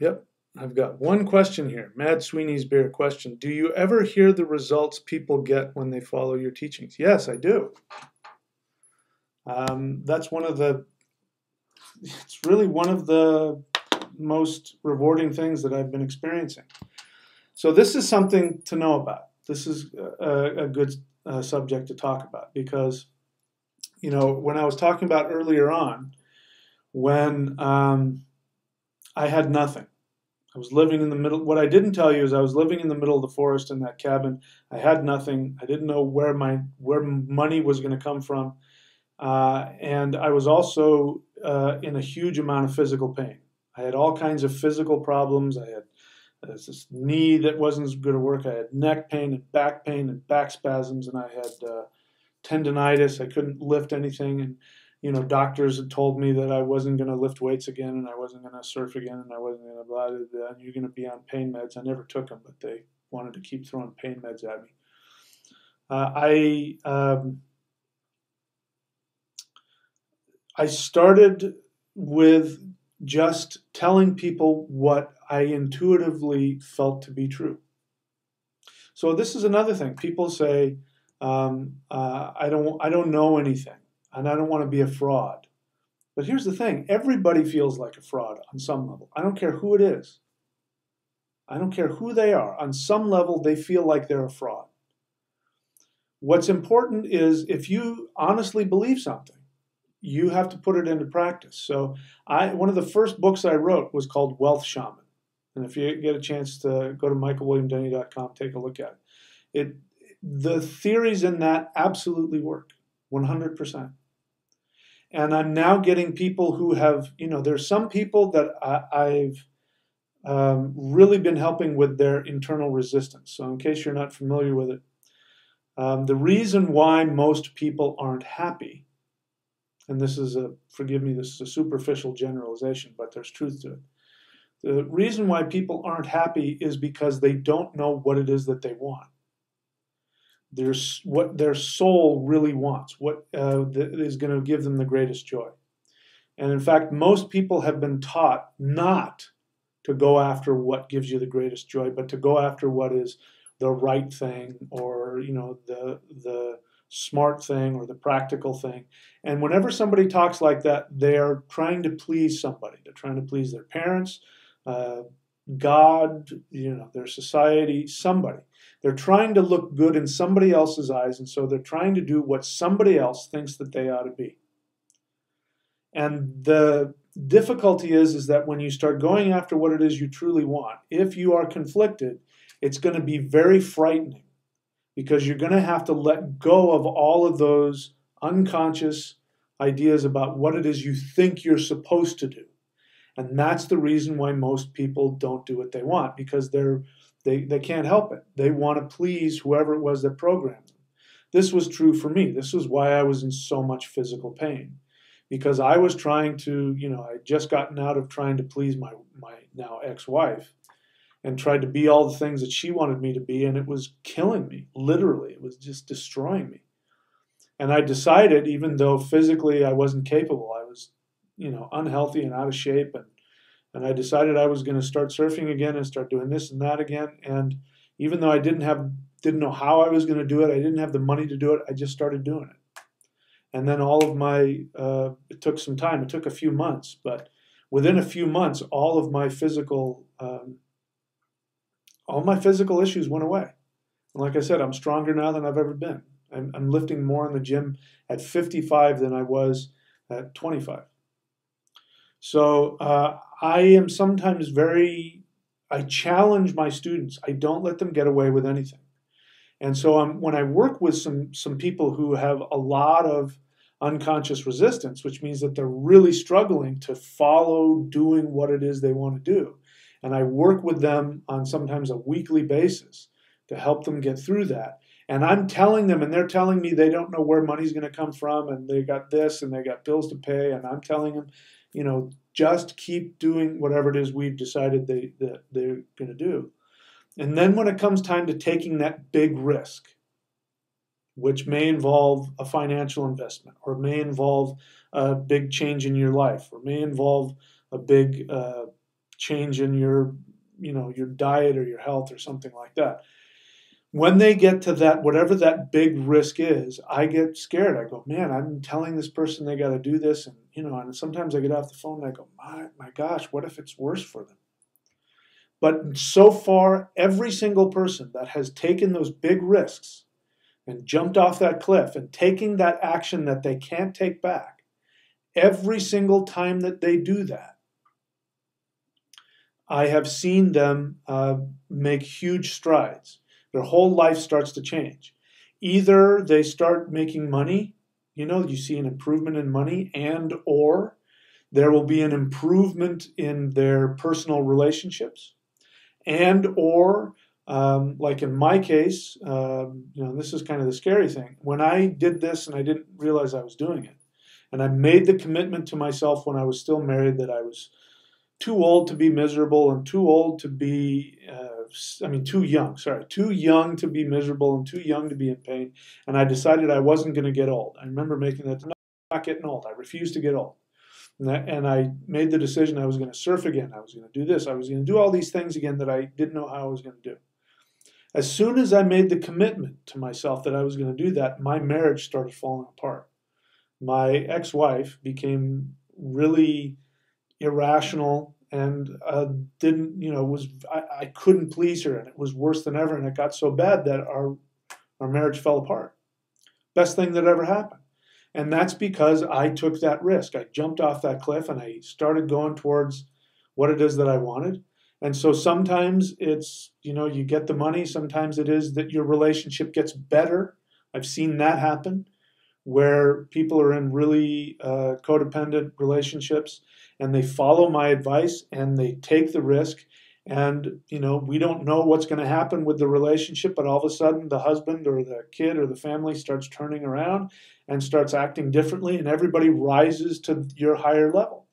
Yep, I've got one question here. Mad Sweeney's Beer question. Do you ever hear the results people get when they follow your teachings? Yes, I do. That's it's really one of the most rewarding things that I've been experiencing. So this is something to know about. This is a good subject to talk about because, when I was talking about earlier on, when I had nothing. I was living in the middle. What I didn't tell you is I was living in the middle of the forest in that cabin. I had nothing. I didn't know where money was going to come from. And I was also in a huge amount of physical pain. I had all kinds of physical problems. I had this knee that wasn't going to work. I had neck pain and back spasms, and I had tendonitis. I couldn't lift anything, and doctors had told me that I wasn't going to lift weights again, and I wasn't going to surf again, and I wasn't going to blah, blah, blah, and you're going to be on pain meds. I never took them, but they wanted to keep throwing pain meds at me. I started with just telling people what I intuitively felt to be true. So this is another thing. People say, I don't know anything, and I don't want to be a fraud. But here's the thing. Everybody feels like a fraud on some level. I don't care who it is. I don't care who they are. On some level, they feel like they're a fraud. What's important is if you honestly believe something, you have to put it into practice. So one of the first books I wrote was called Wealth Shaman. And if you get a chance to go to michaelwilliamdenny.com, take a look at it. the theories in that absolutely work, 100%. And I'm now getting people who have, there's some people that I've really been helping with their internal resistance. So in case you're not familiar with it, the reason why most people aren't happy, and forgive me, this is a superficial generalization, but there's truth to it. The reason why people aren't happy is because they don't know what it is that they want. There's what their soul really wants, what is going to give them the greatest joy. And in fact, most people have been taught not to go after what gives you the greatest joy, but to go after what is the right thing, or the smart thing, or the practical thing. And whenever somebody talks like that, they're trying to please somebody. They're trying to please their parents, God, their society, somebody. They're trying to look good in somebody else's eyes, and so they're trying to do what somebody else thinks that they ought to be. And the difficulty is that when you start going after what it is you truly want, if you are conflicted, it's going to be very frightening, because you're going to have to let go of all of those unconscious ideas about what it is you think you're supposed to do. And that's the reason why most people don't do what they want, because they can't help it. They want to please whoever it was that programmed them. This was true for me. This was why I was in so much physical pain, because I was trying to, I'd just gotten out of trying to please my now ex-wife, and tried to be all the things that she wanted me to be, and it was killing me, literally. It was just destroying me. And I decided, even though physically I wasn't capable, I was, unhealthy and out of shape, and I decided I was going to start surfing again and start doing this and that again. And even though I didn't know how I was going to do it, I didn't have the money to do it, I just started doing it. And then all of it took some time. It took a few months, but within a few months, all my physical issues went away. And like I said, I'm stronger now than I've ever been. I'm lifting more in the gym at 55 than I was at 25. So I am sometimes I challenge my students. I don't let them get away with anything. And so when I work with some people who have a lot of unconscious resistance, which means that they're really struggling to follow doing what it is they want to do, and I work with them on sometimes a weekly basis to help them get through that. And I'm telling them, and they're telling me they don't know where money's going to come from, and they got this, and they got bills to pay, and I'm telling them, just keep doing whatever it is we've decided that they're going to do. And then when it comes time to taking that big risk, which may involve a financial investment, or may involve a big change in your life, or may involve a big change in your diet or your health or something like that. When they get to that, whatever that big risk is, I get scared. I go, man, I'm telling this person they got to do this, and and sometimes I get off the phone and I go, my gosh, what if it's worse for them? But so far, every single person that has taken those big risks and jumped off that cliff and taking that action that they can't take back, every single time that they do that, I have seen them make huge strides. Their whole life starts to change. Either they start making money, you see an improvement in money, and or there will be an improvement in their personal relationships, and or like in my case, this is kind of the scary thing. When I did this and I didn't realize I was doing it, and I made the commitment to myself when I was still married that I was too old to be miserable and too old to be, too young to be miserable and too young to be in pain. And I decided I wasn't going to get old. I remember making that, not getting old. I refused to get old. And I made the decision I was going to surf again. I was going to do this. I was going to do all these things again that I didn't know how I was going to do. As soon as I made the commitment to myself that I was going to do that, my marriage started falling apart. My ex-wife became really irrational and I couldn't please her, and it was worse than ever, and it got so bad that our marriage fell apart. Best thing that ever happened. And that's because I took that risk. I jumped off that cliff and I started going towards what it is that I wanted. And so sometimes it's, you get the money. Sometimes it is that your relationship gets better. I've seen that happen where people are in really codependent relationships and they follow my advice and they take the risk. And, we don't know what's going to happen with the relationship, but all of a sudden the husband or the kid or the family starts turning around and starts acting differently, and everybody rises to your higher level.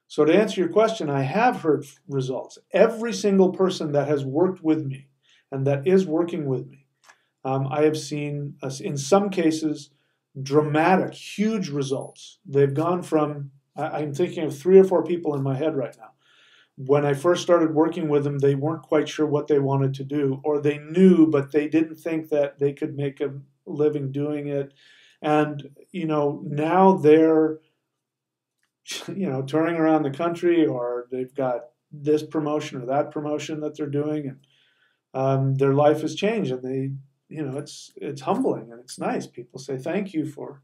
So to answer your question, I have heard results. Every single person that has worked with me and that is working with me, I have seen, in some cases, dramatic, huge results. They've gone from, I'm thinking of 3 or 4 people in my head right now. When I first started working with them, they weren't quite sure what they wanted to do, or they knew, but they didn't think that they could make a living doing it. And, now they're, touring around the country, or they've got this promotion or that promotion that they're doing, and their life has changed, and they, it's humbling and it's nice. People say, thank you for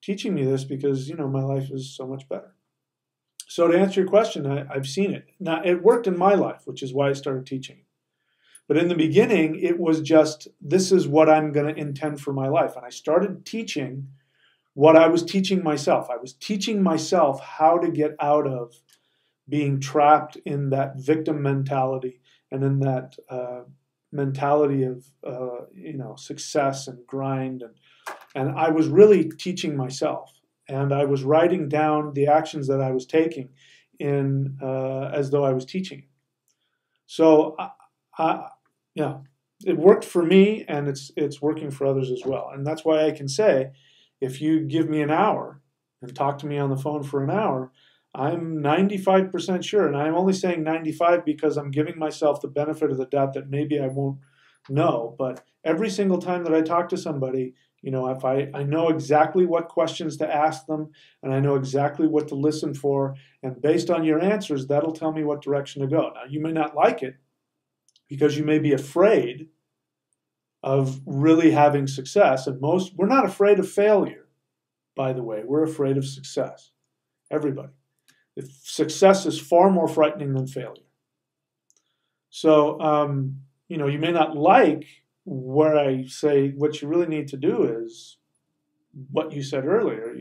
teaching me this because, my life is so much better. So to answer your question, I've seen it. Now, it worked in my life, which is why I started teaching. But in the beginning, it was just, this is what I'm going to intend for my life. And I started teaching what I was teaching myself. I was teaching myself how to get out of being trapped in that victim mentality and in that mentality of success and grind, and I was really teaching myself, and I was writing down the actions that I was taking in as though I was teaching. So yeah, it worked for me, and it's working for others as well. And that's why I can say, if you give me an hour and talk to me on the phone for an hour, I'm 95% sure, and I'm only saying 95 because I'm giving myself the benefit of the doubt that maybe I won't know. But every single time that I talk to somebody, if I know exactly what questions to ask them, and I know exactly what to listen for, and based on your answers, that'll tell me what direction to go. Now, you may not like it because you may be afraid of really having success, and we're not afraid of failure, by the way. We're afraid of success. Everybody. If success is far more frightening than failure. So, you may not like where I say what you really need to do is what you said earlier.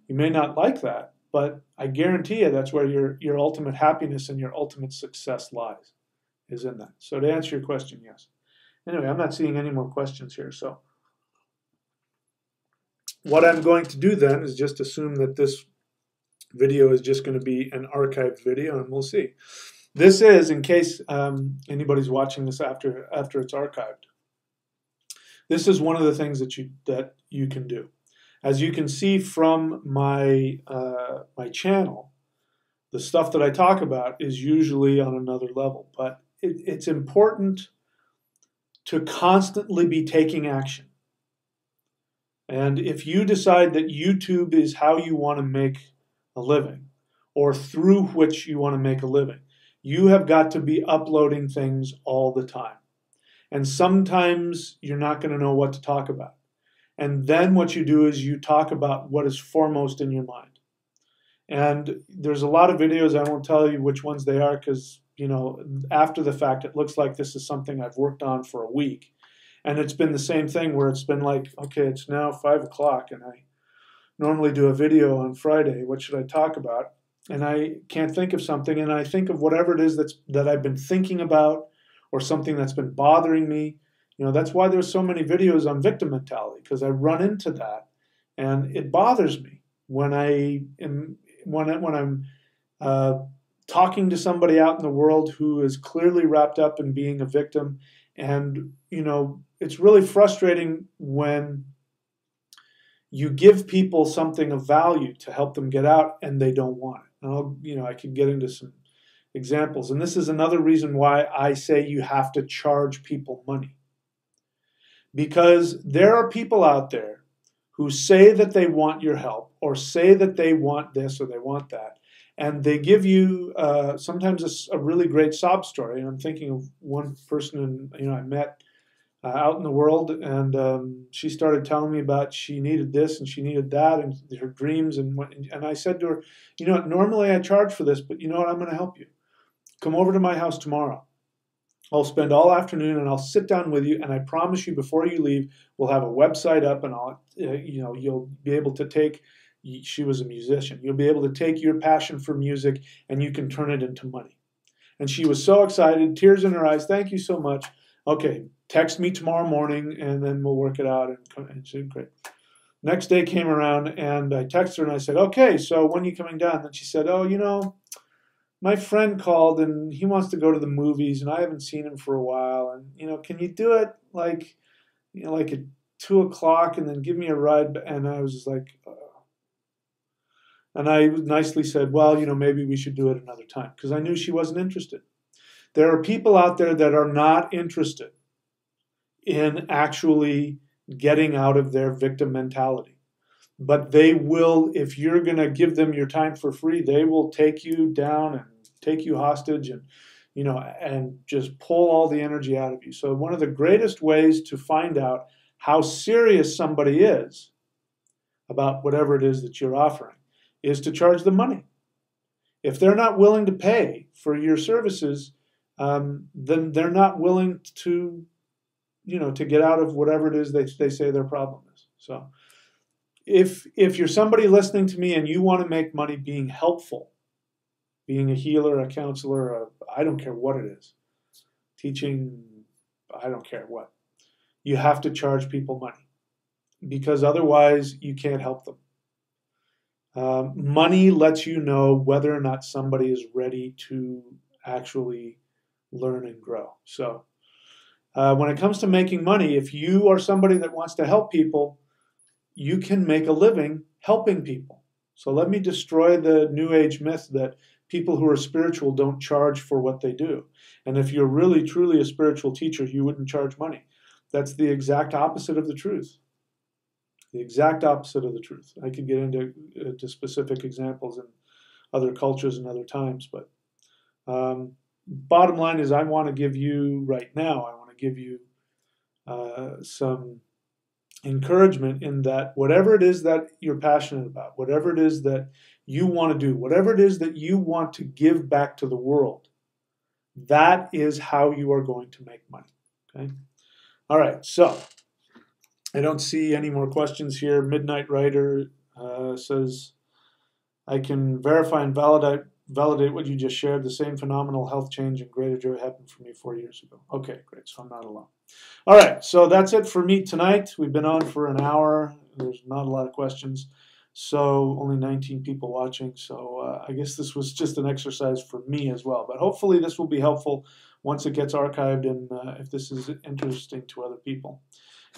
You may not like that, but I guarantee you that's where your ultimate happiness and your ultimate success lies, is in that. So to answer your question, yes. Anyway, I'm not seeing any more questions here. So what I'm going to do then is just assume that this video is just going to be an archived video, and we'll see. This is, in case anybody's watching this after it's archived, this is one of the things that you can do. As you can see from my my channel, the stuff that I talk about is usually on another level, but it's important to constantly be taking action. And if you decide that YouTube is how you want to make a living, or through which you want to make a living, you have got to be uploading things all the time. And sometimes you're not going to know what to talk about. And then what you do is you talk about what is foremost in your mind. And there's a lot of videos, I won't tell you which ones they are, because after the fact, it looks like this is something I've worked on for a week. And it's been the same thing where it's been like, okay, it's now 5 o'clock and I normally do a video on Friday. What should I talk about? And I can't think of something, and I think of whatever it is that I've been thinking about, or something that's been bothering me. That's why there's so many videos on victim mentality, because I run into that, and it bothers me when I'm talking to somebody out in the world who is clearly wrapped up in being a victim, and it's really frustrating when you give people something of value to help them get out and they don't want it. And I could get into some examples. And this is another reason why I say you have to charge people money. Because there are people out there who say that they want your help, or say that they want this or they want that. And they give you sometimes a really great sob story. And I'm thinking of one person I met out in the world, and she started telling me about she needed this and she needed that, and her dreams. And I said to her, normally I charge for this, but you know what, I'm going to help you. come over to my house tomorrow. I'll spend all afternoon and I'll sit down with you, and I promise you before you leave, we'll have a website up, and I'll, you'll be able to take, she was a musician, you'll be able to take your passion for music and you can turn it into money. And she was so excited, tears in her eyes, thank you so much. Okay, text me tomorrow morning and then we'll work it out. And she said, great. Next day came around and I texted her and I said, okay, so when are you coming down? And then she said, oh, my friend called and he wants to go to the movies and I haven't seen him for a while. And, can you do it like at 2 o'clock and then give me a ride? And I was just like, and I nicely said, well, maybe we should do it another time, because I knew she wasn't interested. There are people out there that are not interested in actually getting out of their victim mentality. But they will, if you're going to give them your time for free, they will take you down and take you hostage and, and just pull all the energy out of you. So one of the greatest ways to find out how serious somebody is about whatever it is that you're offering is to charge them money. If they're not willing to pay for your services, then they're not willing to, to get out of whatever it is they say their problem is. So if you're somebody listening to me and you want to make money being helpful, being a healer, a counselor, I don't care what it is, teaching, I don't care what, you have to charge people money, because otherwise you can't help them. Money lets you know whether or not somebody is ready to actually learn and grow. So when it comes to making money, if you are somebody that wants to help people, you can make a living helping people. So let me destroy the New Age myth that people who are spiritual don't charge for what they do. And if you're really, truly a spiritual teacher, you wouldn't charge money. That's the exact opposite of the truth. The exact opposite of the truth. I could get into specific examples in other cultures and other times, but bottom line is I want to give you right now, I want to give you some encouragement in that whatever it is that you're passionate about, whatever it is that you want to do, whatever it is that you want to give back to the world, that is how you are going to make money. Okay? All right, so I don't see any more questions here. Midnight Rider says, I can verify and validate what you just shared. The same phenomenal health change and greater joy happened for me 4 years ago. Okay, great. So I'm not alone. All right, so that's it for me tonight. We've been on for an hour. There's not a lot of questions. So only 19 people watching. So I guess this was just an exercise for me as well. But hopefully this will be helpful once it gets archived and if this is interesting to other people.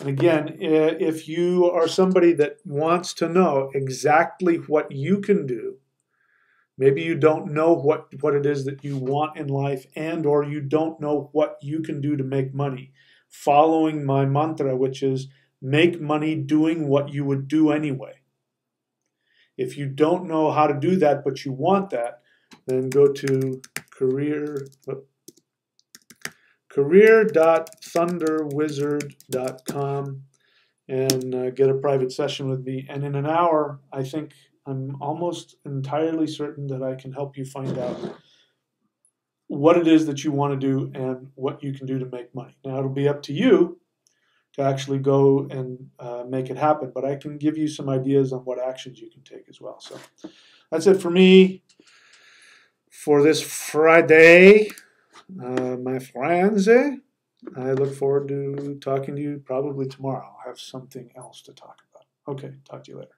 And again, if you are somebody that wants to know exactly what you can do, maybe you don't know what it is that you want in life, and or you don't know what you can do to make money, following my mantra, which is make money doing what you would do anyway. If you don't know how to do that, but you want that, then go to career.thunderwizard.com and get a private session with me. And in an hour, I think I'm almost entirely certain that I can help you find out what it is that you want to do and what you can do to make money. Now, it'll be up to you to actually go and make it happen, but I can give you some ideas on what actions you can take as well. So that's it for me for this Friday, my friends. I look forward to talking to you probably tomorrow. I'll have something else to talk about. Okay, talk to you later.